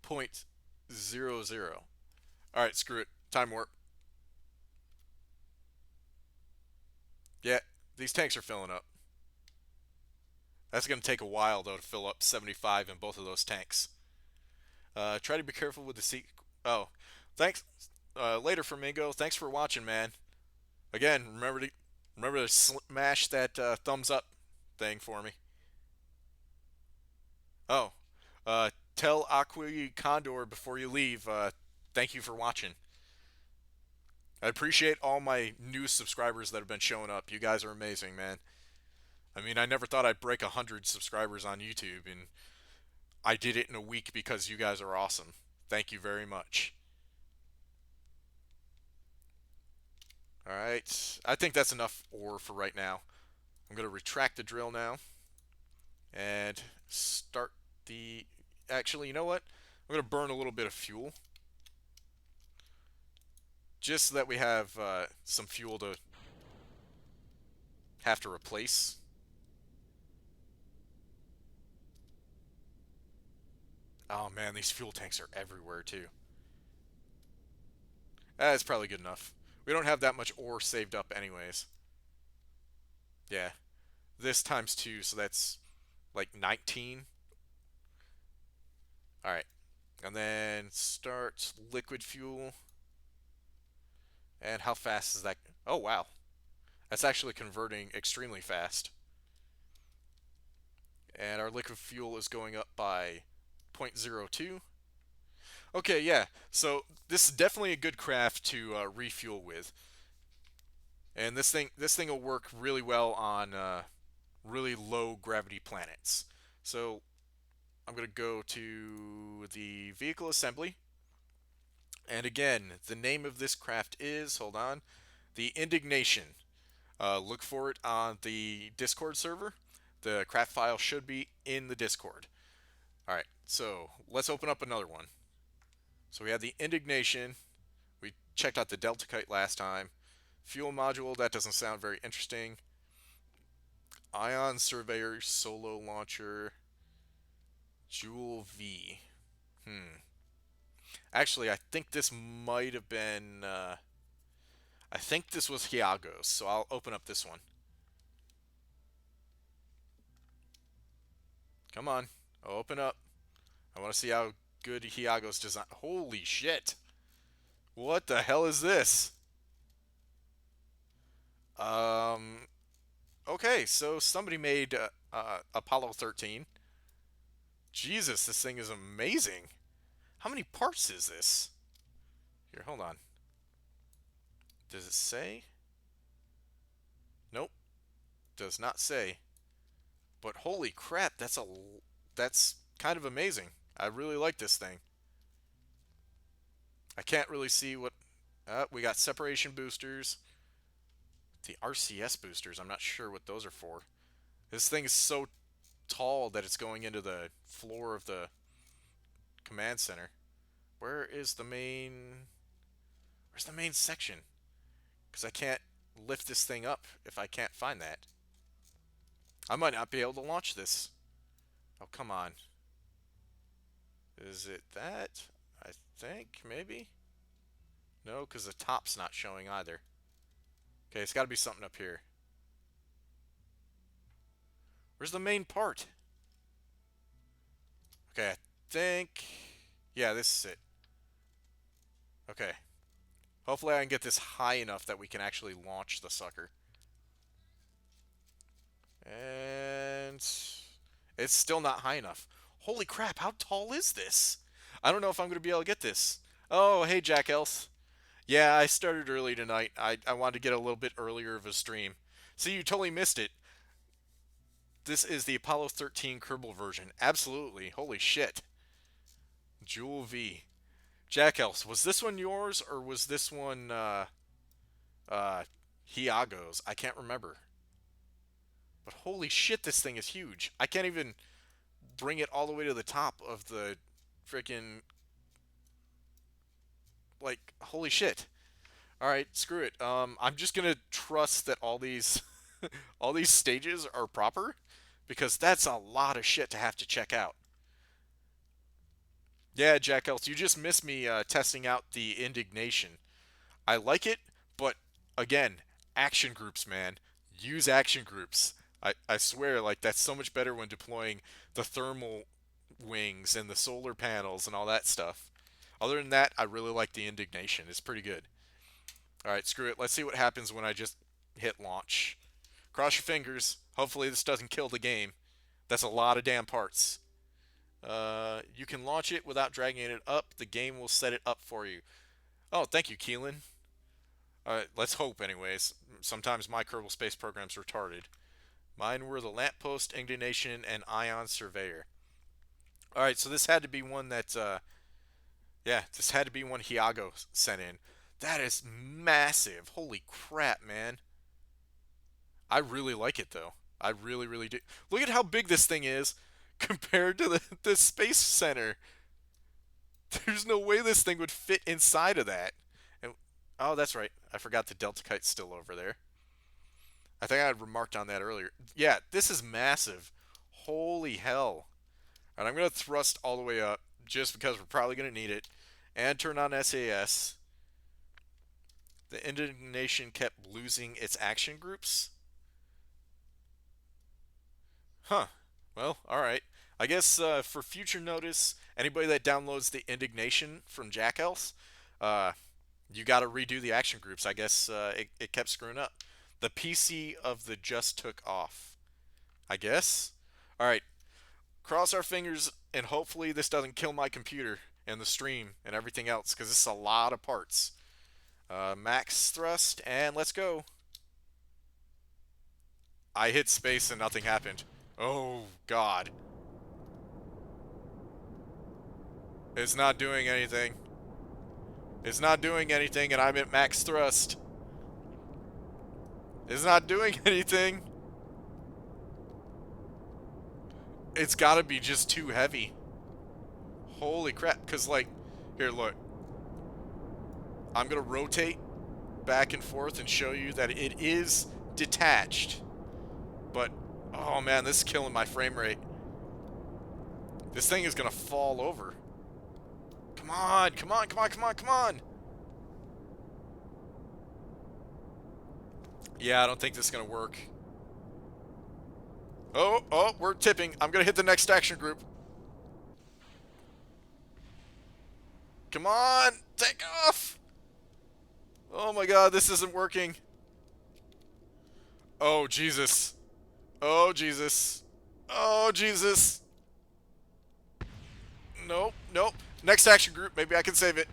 0.00. All right, screw it. Time warp. Yeah, these tanks are filling up. That's going to take a while though to fill up 75 in both of those tanks. Try to be careful with the seat. Oh, thanks. Later, Flamingo. Thanks for watching, man. Again, remember to smash that thumbs up thing for me. Oh, tell Aqui Condor before you leave. Thank you for watching. I appreciate all my new subscribers that have been showing up. You guys are amazing, man. I mean, I never thought I'd break 100 subscribers on YouTube, and I did it in a week because you guys are awesome. Thank you very much. Alright, I think that's enough ore for right now. I'm going to retract the drill now and start the... Actually, you know what? I'm going to burn a little bit of fuel just so that we have some fuel to have to replace. Oh man, these fuel tanks are everywhere too. That's probably good enough. We don't have that much ore saved up anyways. Yeah. This times 2, so that's like 19. Alright. And then start liquid fuel. And how fast is that? Oh, wow. That's actually converting extremely fast. And our liquid fuel is going up by 0.02. Okay, yeah. So this is definitely a good craft to refuel with. And this thing will work really well on really low gravity planets. So I'm going to go to the vehicle assembly. And again, the name of this craft is, hold on, the Indignation. Look for it on the Discord server. The craft file should be in the Discord. Alright, so let's open up another one. So we have the Indignation. We checked out the Delta Kite last time. Fuel module, that doesn't sound very interesting. Ion Surveyor, Solo Launcher, Jewel V. Actually, I think this might have been... I think this was Hyagos, so I'll open up this one. Come on, open up. I want to see how good Hyagos design. Holy shit! What the hell is this? Okay, so somebody made Apollo 13. Jesus, this thing is amazing. How many parts is this? Here, hold on. Does it say? Nope, does not say. But holy crap, that's kind of amazing. I really like this thing. I can't really see what. We got separation boosters. The RCS boosters, I'm not sure what those are for. This thing is so tall that it's going into the floor of the command center. Where is the main... Where's the main section? Because I can't lift this thing up if I can't find that. I might not be able to launch this. Oh, come on. Is it that? I think, maybe? No, because the top's not showing either. Okay, it's got to be something up here. Where's the main part? Okay, I think... Yeah, this is it. Okay. Hopefully I can get this high enough that we can actually launch the sucker. And... It's still not high enough. Holy crap, how tall is this? I don't know if I'm going to be able to get this. Oh, hey, Jack Else. Yeah, I started early tonight. I wanted to get a little bit earlier of a stream. See, you totally missed it. This is the Apollo 13 Kerbal version. Absolutely. Holy shit. Jewel V. Jack Else, was this one yours or was this one Hiago's? I can't remember. But holy shit, this thing is huge. I can't even bring it all the way to the top of the freaking... Like, holy shit. Alright, screw it. I'm just gonna trust that all these all these stages are proper, because that's a lot of shit to have to check out. Yeah, Jack Else, you just missed me testing out the indignation. I like it, but again, action groups, man. Use action groups. I swear, like, that's so much better when deploying the thermal wings and the solar panels and all that stuff. Other than that, I really like the indignation. It's pretty good. Alright, screw it. Let's see what happens when I just hit launch. Cross your fingers. Hopefully this doesn't kill the game. That's a lot of damn parts. You can launch it without dragging it up. The game will set it up for you. Oh, thank you, Keelan. Alright, let's hope anyways. Sometimes my Kerbal Space program's retarded. Mine were the Lamppost, Indignation, and Ion Surveyor. Alright, so this had to be one that, yeah, this had to be one Hiago sent in. That is massive. Holy crap, man. I really like it, though. I really, really do. Look at how big this thing is compared to the Space Center. There's no way this thing would fit inside of that. And, oh, that's right. I forgot the Delta Kite's still over there. I think I had remarked on that earlier. Yeah, this is massive. Holy hell. And I'm going to thrust all the way up, just because we're probably going to need it. And turn on SAS. The indignation kept losing its action groups. Huh. Well, alright. I guess for future notice, anybody that downloads the indignation from Jack Else, you got to redo the action groups. I guess it kept screwing up. The PC of the just took off. I guess? Alright. Cross our fingers, and hopefully this doesn't kill my computer and the stream and everything else, because this is a lot of parts. Max thrust, and let's go. I hit space and nothing happened. Oh, God. It's not doing anything. It's not doing anything, and I'm at max thrust. It's not doing anything. It's gotta be just too heavy. Holy crap, because, like, here, look. I'm gonna rotate back and forth and show you that it is detached. But, oh man, this is killing my frame rate. This thing is gonna fall over. Come on, come on, come on, come on, come on! Yeah, I don't think this is gonna work. Oh, oh, we're tipping. I'm gonna hit the next action group. Come on, take off! Oh my god, this isn't working. Oh, Jesus. Oh, Jesus. Oh, Jesus. Nope, nope. Next action group. Maybe I can save it.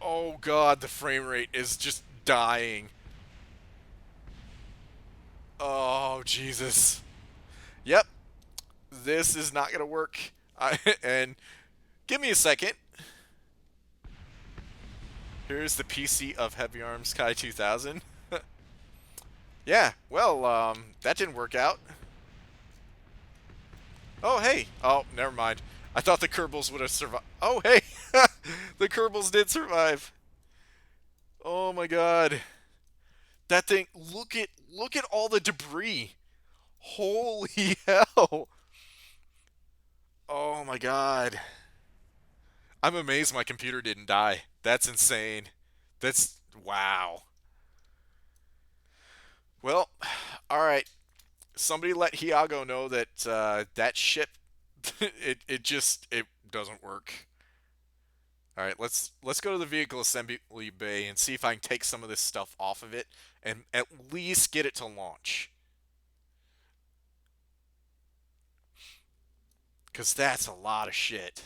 Oh, God. The frame rate is just dying. Oh, Jesus. Yep. This is not going to work. And give me a second. Here's the PC of Heavy Arms Kai 2000. Yeah, well, that didn't work out. Oh, hey. Oh, never mind. I thought the Kerbals would have survived. Oh, hey. The Kerbals did survive. Oh my god. That thing, look at all the debris. Holy hell. Oh my god. I'm amazed my computer didn't die. That's insane. That's wow. Well, all right. Somebody let Hiago know that that ship it doesn't work. All right, let's go to the vehicle assembly bay and see if I can take some of this stuff off of it and at least get it to launch. Cause that's a lot of shit.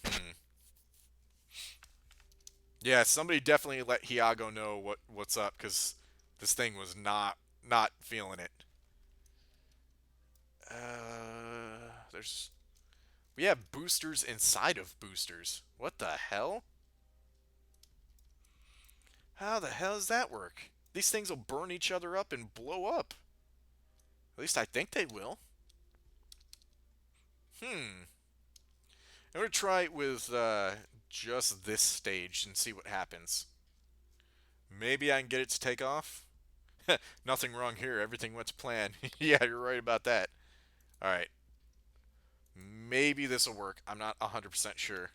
Hmm. Yeah, somebody definitely let Hiago know what's up, cause this thing was not feeling it. There's we have boosters inside of boosters. What the hell? How the hell does that work? These things will burn each other up and blow up. At least I think they will. Hmm. I'm gonna try it with just this stage and see what happens. Maybe I can get it to take off. Nothing wrong here. Everything went to plan. Yeah, you're right about that. All right. Maybe this will work. I'm not 100% sure.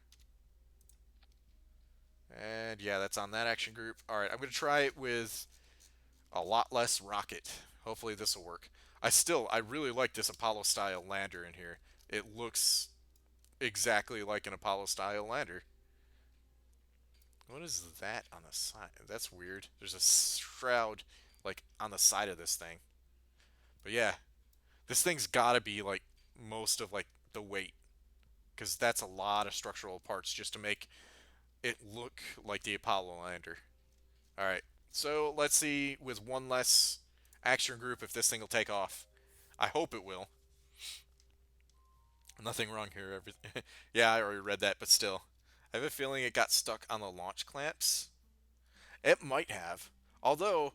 And yeah, that's on that action group. All right, I'm gonna try it with a lot less rocket. Hopefully this will work. I really like this Apollo style lander in here. It looks exactly like an Apollo style lander. What is that on the side? That's weird. There's a shroud like on the side of this thing. But yeah, this thing's got to be like most of like the weight because that's a lot of structural parts just to make it look like the Apollo lander. All right. So, let's see with one less action group if this thing will take off. I hope it will. Nothing wrong here. Everything. Yeah, I already read that, but still. I have a feeling it got stuck on the launch clamps. It might have. Although,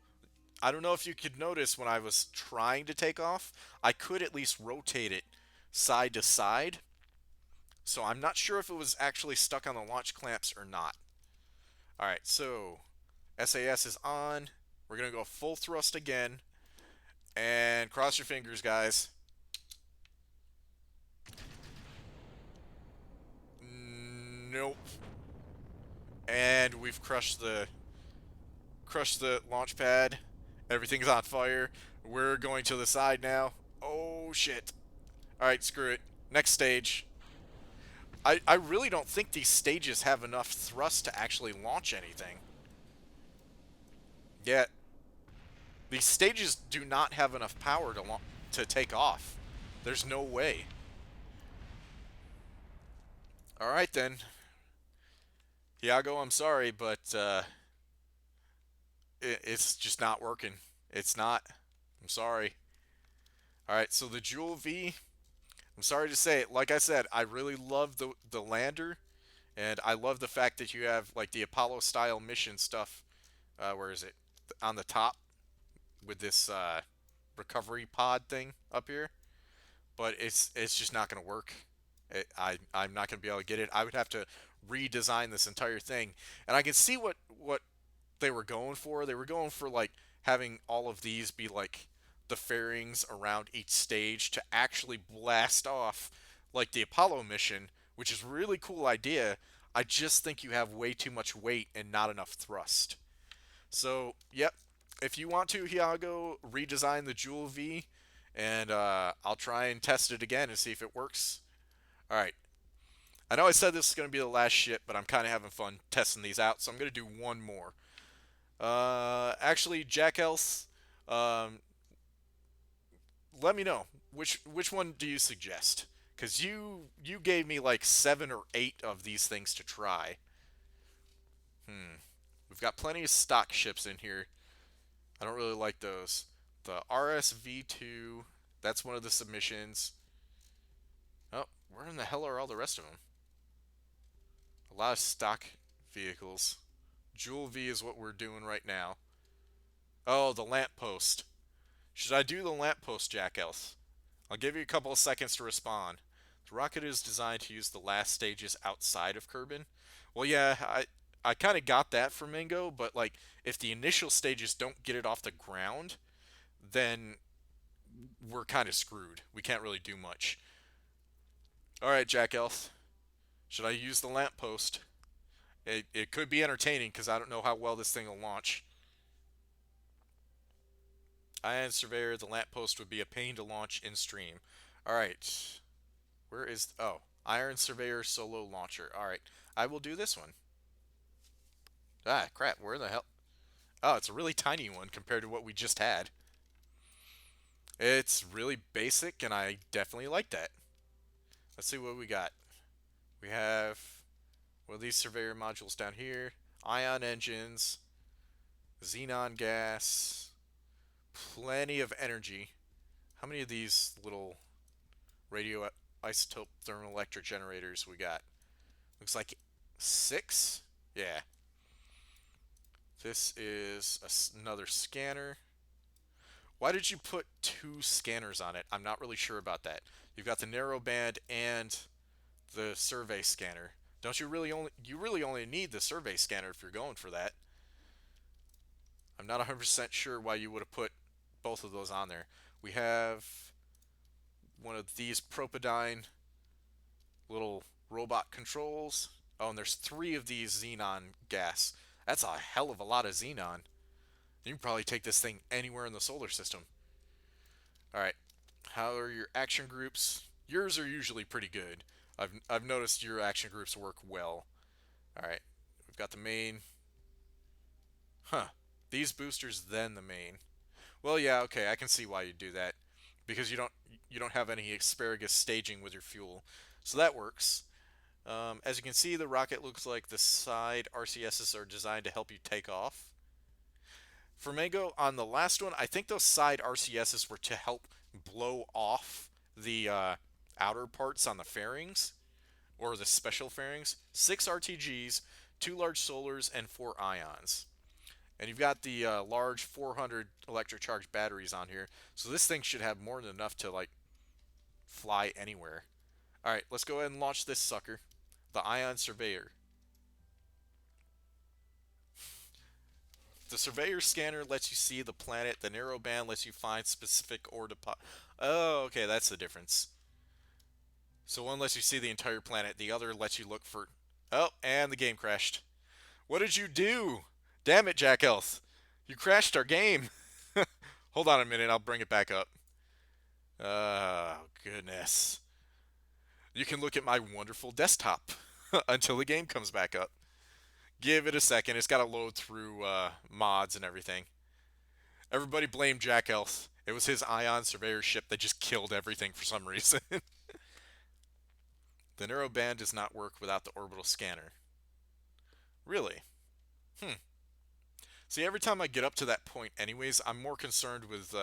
I don't know if you could notice when I was trying to take off, I could at least rotate it side to side. So I'm not sure if it was actually stuck on the launch clamps or not. Alright, so SAS is on. We're going to go full thrust again. And cross your fingers, guys. Nope. And we've crushed the launch pad. Everything's on fire. We're going to the side now. Oh shit. Alright, screw it. Next stage. I really don't think these stages have enough thrust to actually launch anything. Yet, these stages do not have enough power to take off. There's no way. Alright then. Iago, I'm sorry, but it's just not working. It's not. I'm sorry. Alright, so the Jewel V, I'm sorry to say it. Like I said, I really love the lander, and I love the fact that you have like the Apollo style mission stuff. Where is it? On the top with this recovery pod thing up here. But it's just not going to work. I'm not going to be able to get it. I would have to redesign this entire thing, and I can see what they were going for. They were going for like having all of these be like the fairings around each stage to actually blast off like the Apollo mission, which is a really cool idea. I just think you have way too much weight and not enough thrust. So, yep. If you want to, Hiago, redesign the Jewel V, and I'll try and test it again and see if it works. All right. I know I said this is going to be the last shit, but I'm kind of having fun testing these out, so I'm going to do one more. Actually, Jack Else, um, let me know which one do you suggest? Because you gave me like 7 or 8 of these things to try. Hmm. We've got plenty of stock ships in here. I don't really like those. The RSV2, that's one of the submissions. Oh, where in the hell are all the rest of them? A lot of stock vehicles. Jewel V is what we're doing right now. Oh, the lamppost. Should I do the lamppost, Jack Else? I'll give you a couple of seconds to respond. The rocket is designed to use the last stages outside of Kerbin. Well, yeah, I kind of got that from Mingo, but like if the initial stages don't get it off the ground, then we're kind of screwed. We can't really do much. All right, Jack Else. Should I use the lamppost? It could be entertaining because I don't know how well this thing will launch. Ion Surveyor, the lamppost would be a pain to launch in stream. All right. Where is... Oh. Iron Surveyor Solo Launcher. All right. I will do this one. Ah, crap. Where the hell... Oh, it's a really tiny one compared to what we just had. It's really basic, and I definitely like that. Let's see what we got. We have... Well, these Surveyor modules down here. Ion engines. Xenon gas. Plenty of energy. How many of these little radioisotope thermoelectric generators we got? Looks like 6? Yeah. This is another scanner. Why did you put 2 scanners on it? I'm not really sure about that. You've got the narrowband and the survey scanner. Don't you really only you really only need the survey scanner if you're going for that. I'm not 100% sure why you would have put both of those on there. We have one of these Propydyne little robot controls. Oh, and there's 3 of these xenon gas. That's a hell of a lot of xenon. You can probably take this thing anywhere in the solar system. Alright, how are your action groups? Yours are usually pretty good. I've noticed your action groups work well. Alright, we've got the main. Huh. These boosters, then the main. Well, yeah, okay, I can see why you do that. Because you don't have any asparagus staging with your fuel. So that works. As you can see, the rocket looks like the side RCSs are designed to help you take off. For Mango, on the last one, I think those side RCSs were to help blow off the outer parts on the fairings, or the special fairings. 6 RTGs, 2 large solars, and 4 ions. And you've got the large 400 electric charge batteries on here, so this thing should have more than enough to like fly anywhere. All right, let's go ahead and launch this sucker, the Ion Surveyor. The Surveyor scanner lets you see the planet. The narrowband lets you find specific ore deposit. Oh, okay, that's the difference. So one lets you see the entire planet. The other lets you look for. Oh, and the game crashed. What did you do? Damn it, Jack Elf. You crashed our game. Hold on a minute, I'll bring it back up. Oh, goodness. You can look at my wonderful desktop until the game comes back up. Give it a second. It's got to load through mods and everything. Everybody blame Jack Elf. It was his Ion Surveyor ship that just killed everything for some reason. The narrowband does not work without the orbital scanner. Really? Hmm. See, every time I get up to that point anyways, I'm more concerned with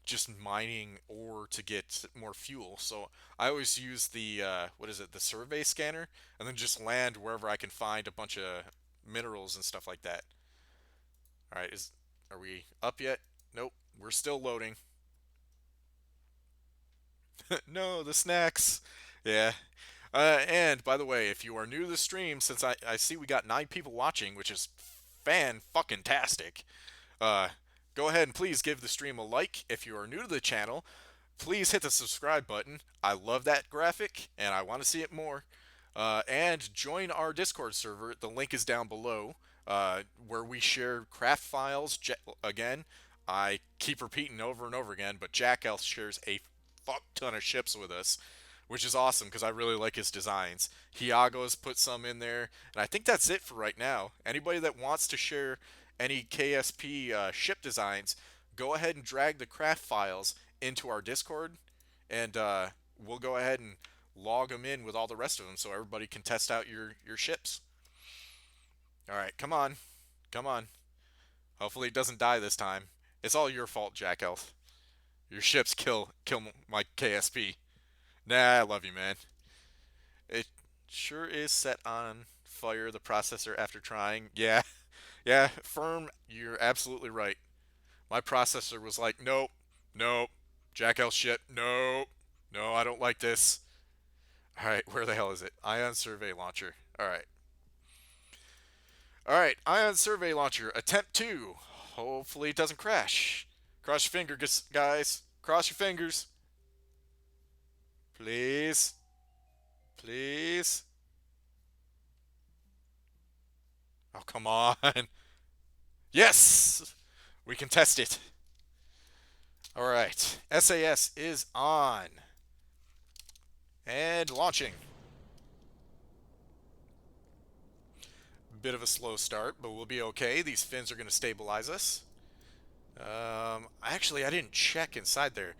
just mining ore to get more fuel. So I always use the, what is it, the survey scanner, and then just land wherever I can find a bunch of minerals and stuff like that. Alright, are we up yet? Nope, we're still loading. No, the snacks. Yeah. And by the way, if you are new to the stream, since I see we got 9 people watching, which is fan-fucking-tastic, uh, go ahead and please give the stream a like. If you are new to the channel, please hit the subscribe button. I love that graphic, and I want to see it more. And join our Discord server. The link is down below, where we share craft files. Again, I keep repeating over and over again, but Jack Elf shares a fuck ton of ships with us, which is awesome because I really like his designs. Hiago's put some in there, and I think that's it for right now. Anybody that wants to share any KSP ship designs, go ahead and drag the craft files into our Discord, and we'll go ahead and log them in with all the rest of them so everybody can test out your ships. All right, come on, come on. Hopefully it doesn't die this time. It's all your fault, Jack Elf. Your ships kill my KSP. Nah, I love you, man. It sure is set on fire, the processor, after trying. Yeah, yeah, firm, you're absolutely right. My processor was like, nope, nope, Jack Elf shit, nope, no, I don't like this. Alright, where the hell is it? Ion Survey Launcher. Alright. Alright, Ion Survey Launcher, attempt 2. Hopefully it doesn't crash. Cross your fingers, guys. Cross your fingers. Please. Please. Oh, come on. Yes! We can test it. Alright, SAS is on. And launching. Bit of a slow start, but we'll be okay. These fins are going to stabilize us. Actually, I didn't check inside there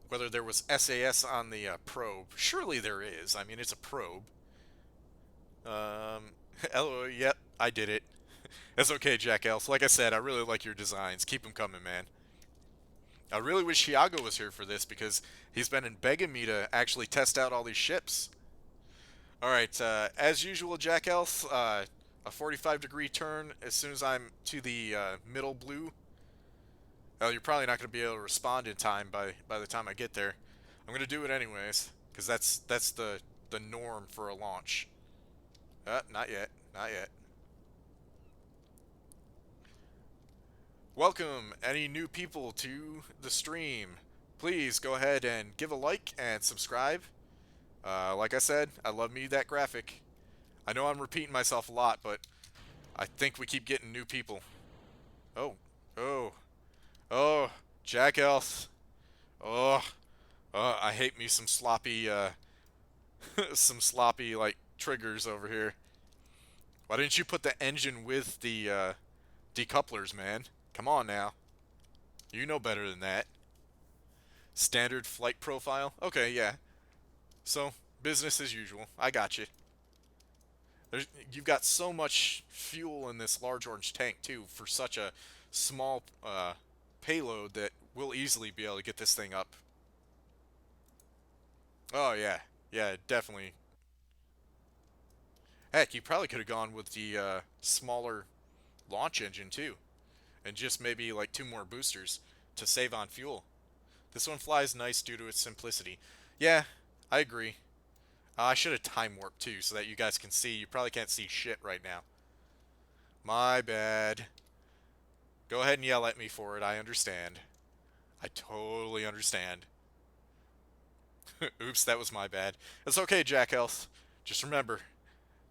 whether there was SAS on the probe. Surely there is. I mean, it's a probe. Hello, yep, I did it. That's okay, Jack Elf. Like I said, I really like your designs. Keep them coming, man. I really wish Iago was here for this because he's been begging me to actually test out all these ships. All right, as usual, Jack Elf, a 45-degree turn as soon as I'm to the middle blue. Oh, you're probably not going to be able to respond in time by the time I get there. I'm going to do it anyways because that's the norm for a launch. Not yet, not yet. Welcome any new people to the stream. Please go ahead and give a like and subscribe. Like I said, I love me that graphic. I know I'm repeating myself a lot, but I think we keep getting new people. Oh, oh, oh, Jack Elf. Oh, I hate me some sloppy, some sloppy like triggers over here. Why didn't you put the engine with the decouplers, man? Come on now. You know better than that. Standard flight profile. Okay, yeah. So business as usual. I got you. You've got so much fuel in this large orange tank too for such a small payload that we'll easily be able to get this thing up. Oh yeah, yeah, definitely. Heck, you probably could have gone with the smaller launch engine too, and just maybe like 2 more boosters to save on fuel. This one flies nice due to its simplicity. Yeah, I agree. I should have time warped too, so that you guys can see. You probably can't see shit right now. My bad. Go ahead and yell at me for it. I understand. I totally understand. Oops, that was my bad. It's okay, Jack Elf. Just remember,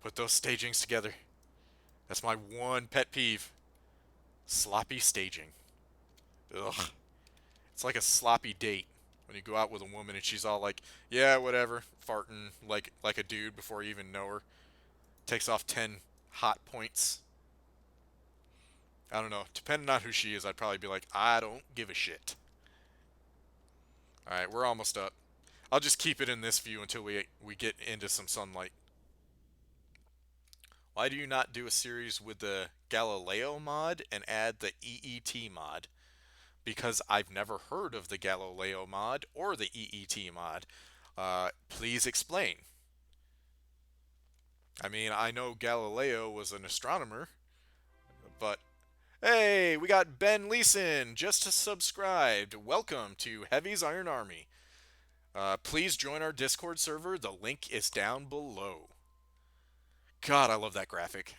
put those stagings together. That's my one pet peeve. Sloppy staging. Ugh. It's like a sloppy date when you go out with a woman and she's all like, "Yeah, whatever," farting like a dude before you even know her. Takes off 10 hot points. I don't know. Depending on who she is, I'd probably be like, "I don't give a shit." All right, we're almost up. I'll just keep it in this view until we get into some sunlight. Why do you not do a series with the Galileo mod and add the EET mod? Because I've never heard of the Galileo mod or the EET mod. Please explain. I mean, I know Galileo was an astronomer, but hey, we got Ben Leeson just subscribed. Welcome to Heavy's Iron Army. Please join our Discord server. The link is down below. God, I love that graphic.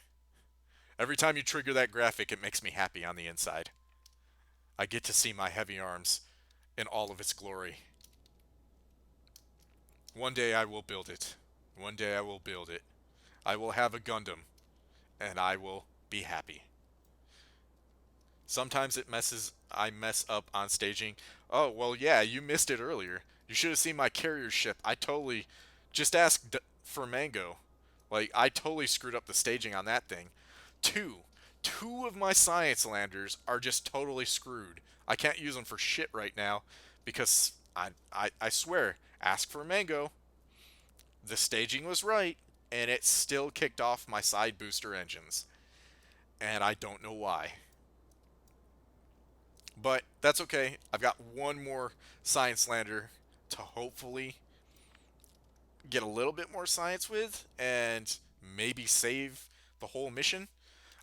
Every time you trigger that graphic, it makes me happy on the inside. I get to see my heavy arms in all of its glory. One day I will build it. One day I will build it. I will have a Gundam, and I will be happy. Sometimes I mess up on staging. Oh, well, yeah, you missed it earlier. You should have seen my carrier ship. I totally just asked for Mango. Like, I totally screwed up the staging on that thing. Two of my science landers are just totally screwed. I can't use them for shit right now because I swear, ask for a mango. The staging was right, and it still kicked off my side booster engines. And I don't know why. But that's okay. I've got one more science lander to hopefully get a little bit more science with and maybe save the whole mission.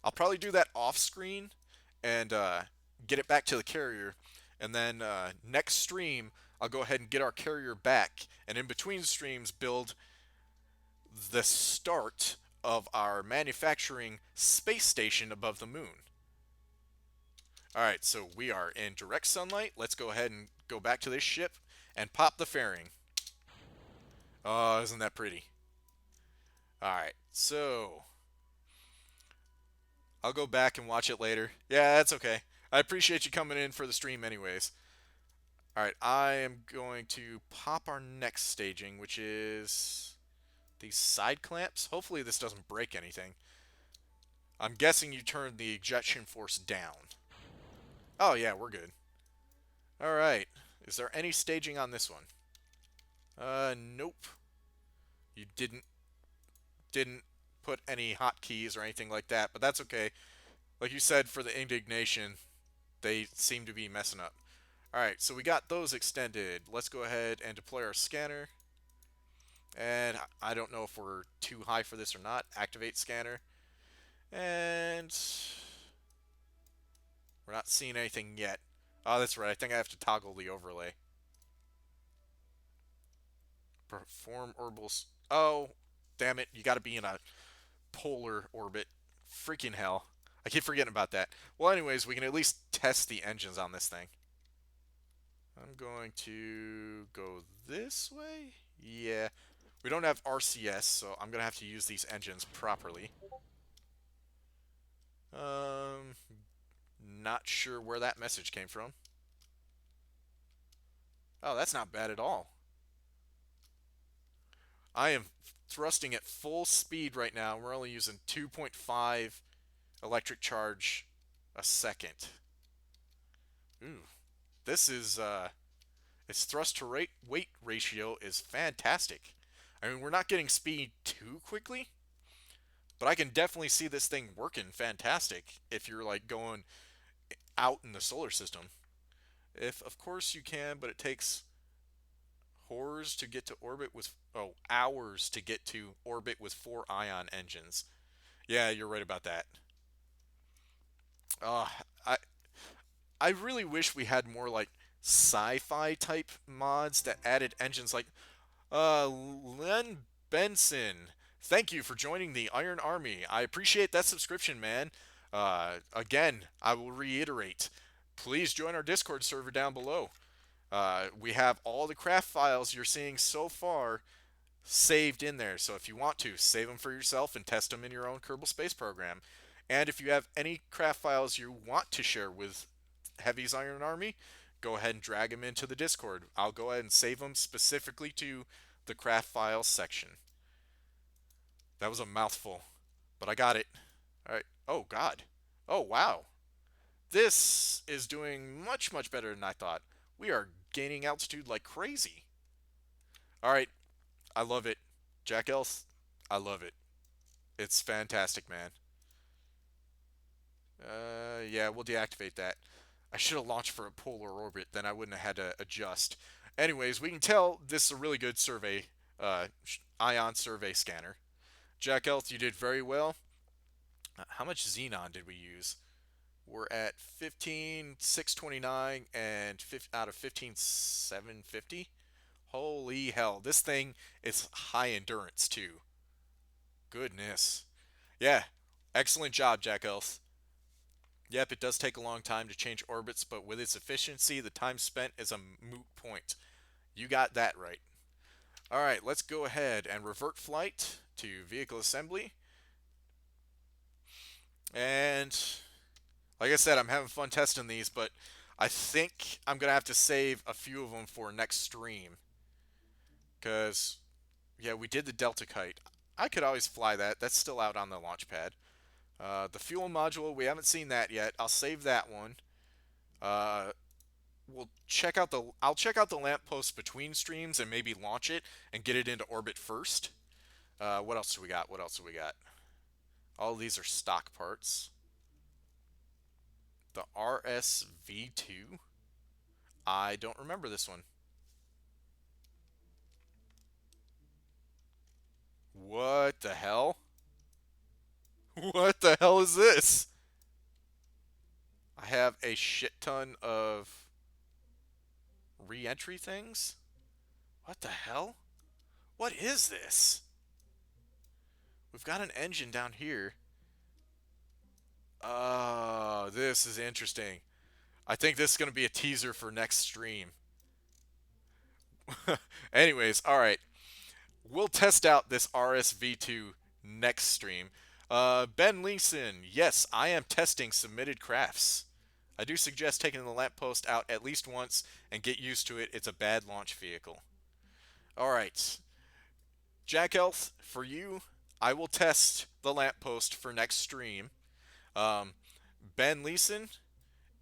I'll probably do that off screen and get it back to the carrier. And then next stream, I'll go ahead and get our carrier back. And in between streams, build the start of our manufacturing space station above the moon. Alright, so we are in direct sunlight. Let's go ahead and go back to this ship and pop the fairing. Oh, isn't that pretty? Alright, so I'll go back and watch it later. Yeah, that's okay. I appreciate you coming in for the stream anyways. Alright, I am going to pop our next staging, which is these side clamps. Hopefully this doesn't break anything. I'm guessing you turned the ejection force down. Oh yeah, we're good. Alright, is there any staging on this one? Nope. You didn't put any hotkeys or anything like that, but that's okay. Like you said, for the indignation, they seem to be messing up. Alright, so we got those extended. Let's go ahead and deploy our scanner. And I don't know if we're too high for this or not. Activate scanner. And we're not seeing anything yet. Oh, that's right. I think I have to toggle the overlay. Perform orbital... Oh, damn it. You got to be in a polar orbit. Freaking hell. I keep forgetting about that. Well, anyways, we can at least test the engines on this thing. I'm going to go this way. Yeah. We don't have RCS, so I'm going to have to use these engines properly. Not sure where that message came from. Oh, that's not bad at all. I am thrusting at full speed right now. We're only using 2.5 electric charge a second. Ooh. This is, its thrust to weight ratio is fantastic. I mean, we're not getting speed too quickly, but I can definitely see this thing working fantastic if you're, like, going out in the solar system. If, of course, you can, but it takes horrors to get to orbit with... Oh, hours to get to orbit with 4 ion engines. Yeah, you're right about that. Uh, I I really wish we had more like sci-fi type mods that added engines like Len Benson. Thank you for joining the Iron Army. I appreciate that subscription, man. Again, I will reiterate. Please join our Discord server down below. We have all the craft files you're seeing so far saved in there. So if you want to, save them for yourself and test them in your own Kerbal Space Program. And if you have any craft files you want to share with Heavy's Iron Army, go ahead and drag them into the Discord. I'll go ahead and save them specifically to the craft files section. That was a mouthful, but I got it. All right. Oh, God. Oh, wow. This is doing much, much better than I thought. We are gaining altitude like crazy. All right. I love it. Jack Elf, I love it. It's fantastic, man. Yeah, we'll deactivate that. I should have launched for a polar orbit, then I wouldn't have had to adjust. Anyways, we can tell this is a really good survey, ion survey scanner. Jack Elf, you did very well. How much xenon did we use? We're at 15,629 and out of 15,750. Holy hell, this thing is high endurance too. Goodness. Yeah, excellent job, Jack Elf. Yep, it does take a long time to change orbits, but with its efficiency, the time spent is a moot point. You got that right. Alright, let's go ahead and revert flight to vehicle assembly. And like I said, I'm having fun testing these, but I think I'm going to have to save a few of them for next stream. Because, yeah, we did the Delta Kite. I could always fly that. That's still out on the launch pad. The fuel module, we haven't seen that yet. I'll save that one. Uh, we'll check out the. I'll check out the lamppost between streams and maybe launch it and get it into orbit first. What else do we got? What else do we got? All of these are stock parts. The RSV2. I don't remember this one. What the hell? What the hell is this? I have a shit ton of re-entry things. What the hell? What is this? We've got an engine down here. Oh, this is interesting. I think this is going to be a teaser for next stream. Anyways, all right. We'll test out this RSV2 next stream. Ben Leeson, yes, I am testing submitted crafts. I do suggest taking the lamppost out at least once and get used to it. It's a bad launch vehicle. All right. Jack Elf, for you, I will test the lamppost for next stream. Um, Ben Leeson,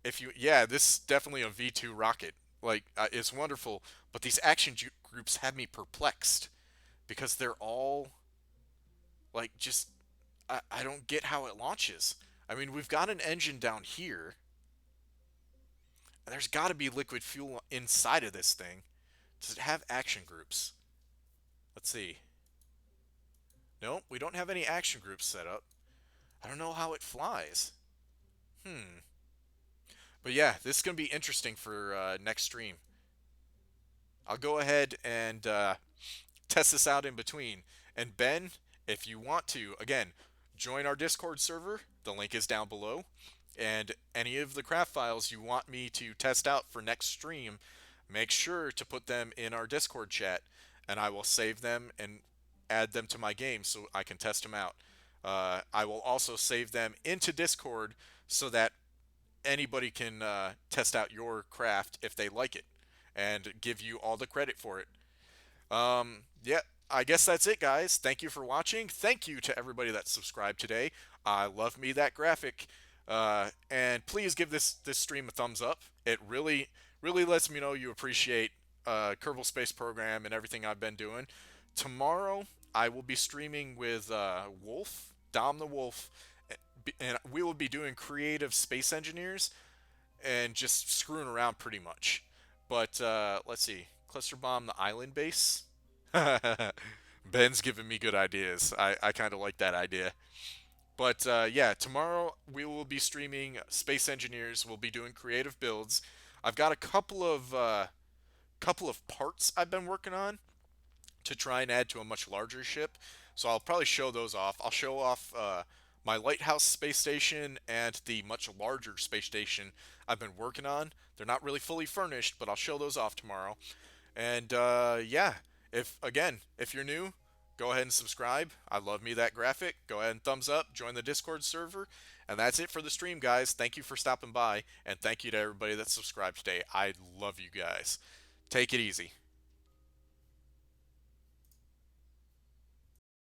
if you, yeah, this is definitely a V2 rocket. Like, it's wonderful, but these groups have me perplexed because they're all like just I don't get how it launches. I mean, we've got an engine down here. There's got to be liquid fuel inside of this thing. Does it have action groups? Let's see. Nope, we don't have any action groups set up. I don't know how it flies. Hmm. But yeah, this is going to be interesting for next stream. I'll go ahead and test this out in between. And Ben, if you want to, again, join our Discord server. The link is down below. And any of the craft files you want me to test out for next stream, make sure to put them in our Discord chat, and I will save them and add them to my game so I can test them out. I will also save them into Discord so that anybody can test out your craft if they like it and give you all the credit for it. Yeah, I guess that's it, guys. Thank you for watching. Thank you to everybody that subscribed today. I love me that graphic. And please give this stream a thumbs up. It really lets me know you appreciate Kerbal Space Program and everything I've been doing. Tomorrow I will be streaming with Wolf, Dom the Wolf, and we will be doing creative space engineers and just screwing around pretty much. But let's see, cluster bomb the island base. Ben's giving me good ideas. I kind of like that idea. But yeah, tomorrow we will be streaming Space Engineers. We'll be doing creative builds. I've got a couple of parts I've been working on to try and add to a much larger ship. So I'll probably show those off. I'll show off my Lighthouse space station and the much larger space station I've been working on. They're not really fully furnished, but I'll show those off tomorrow. And yeah, if you're new, go ahead and subscribe. I love me that graphic. Go ahead and thumbs up, join the Discord server. And that's it for the stream, guys. Thank you for stopping by, and thank you to everybody that subscribed today. I love you guys. Take it easy.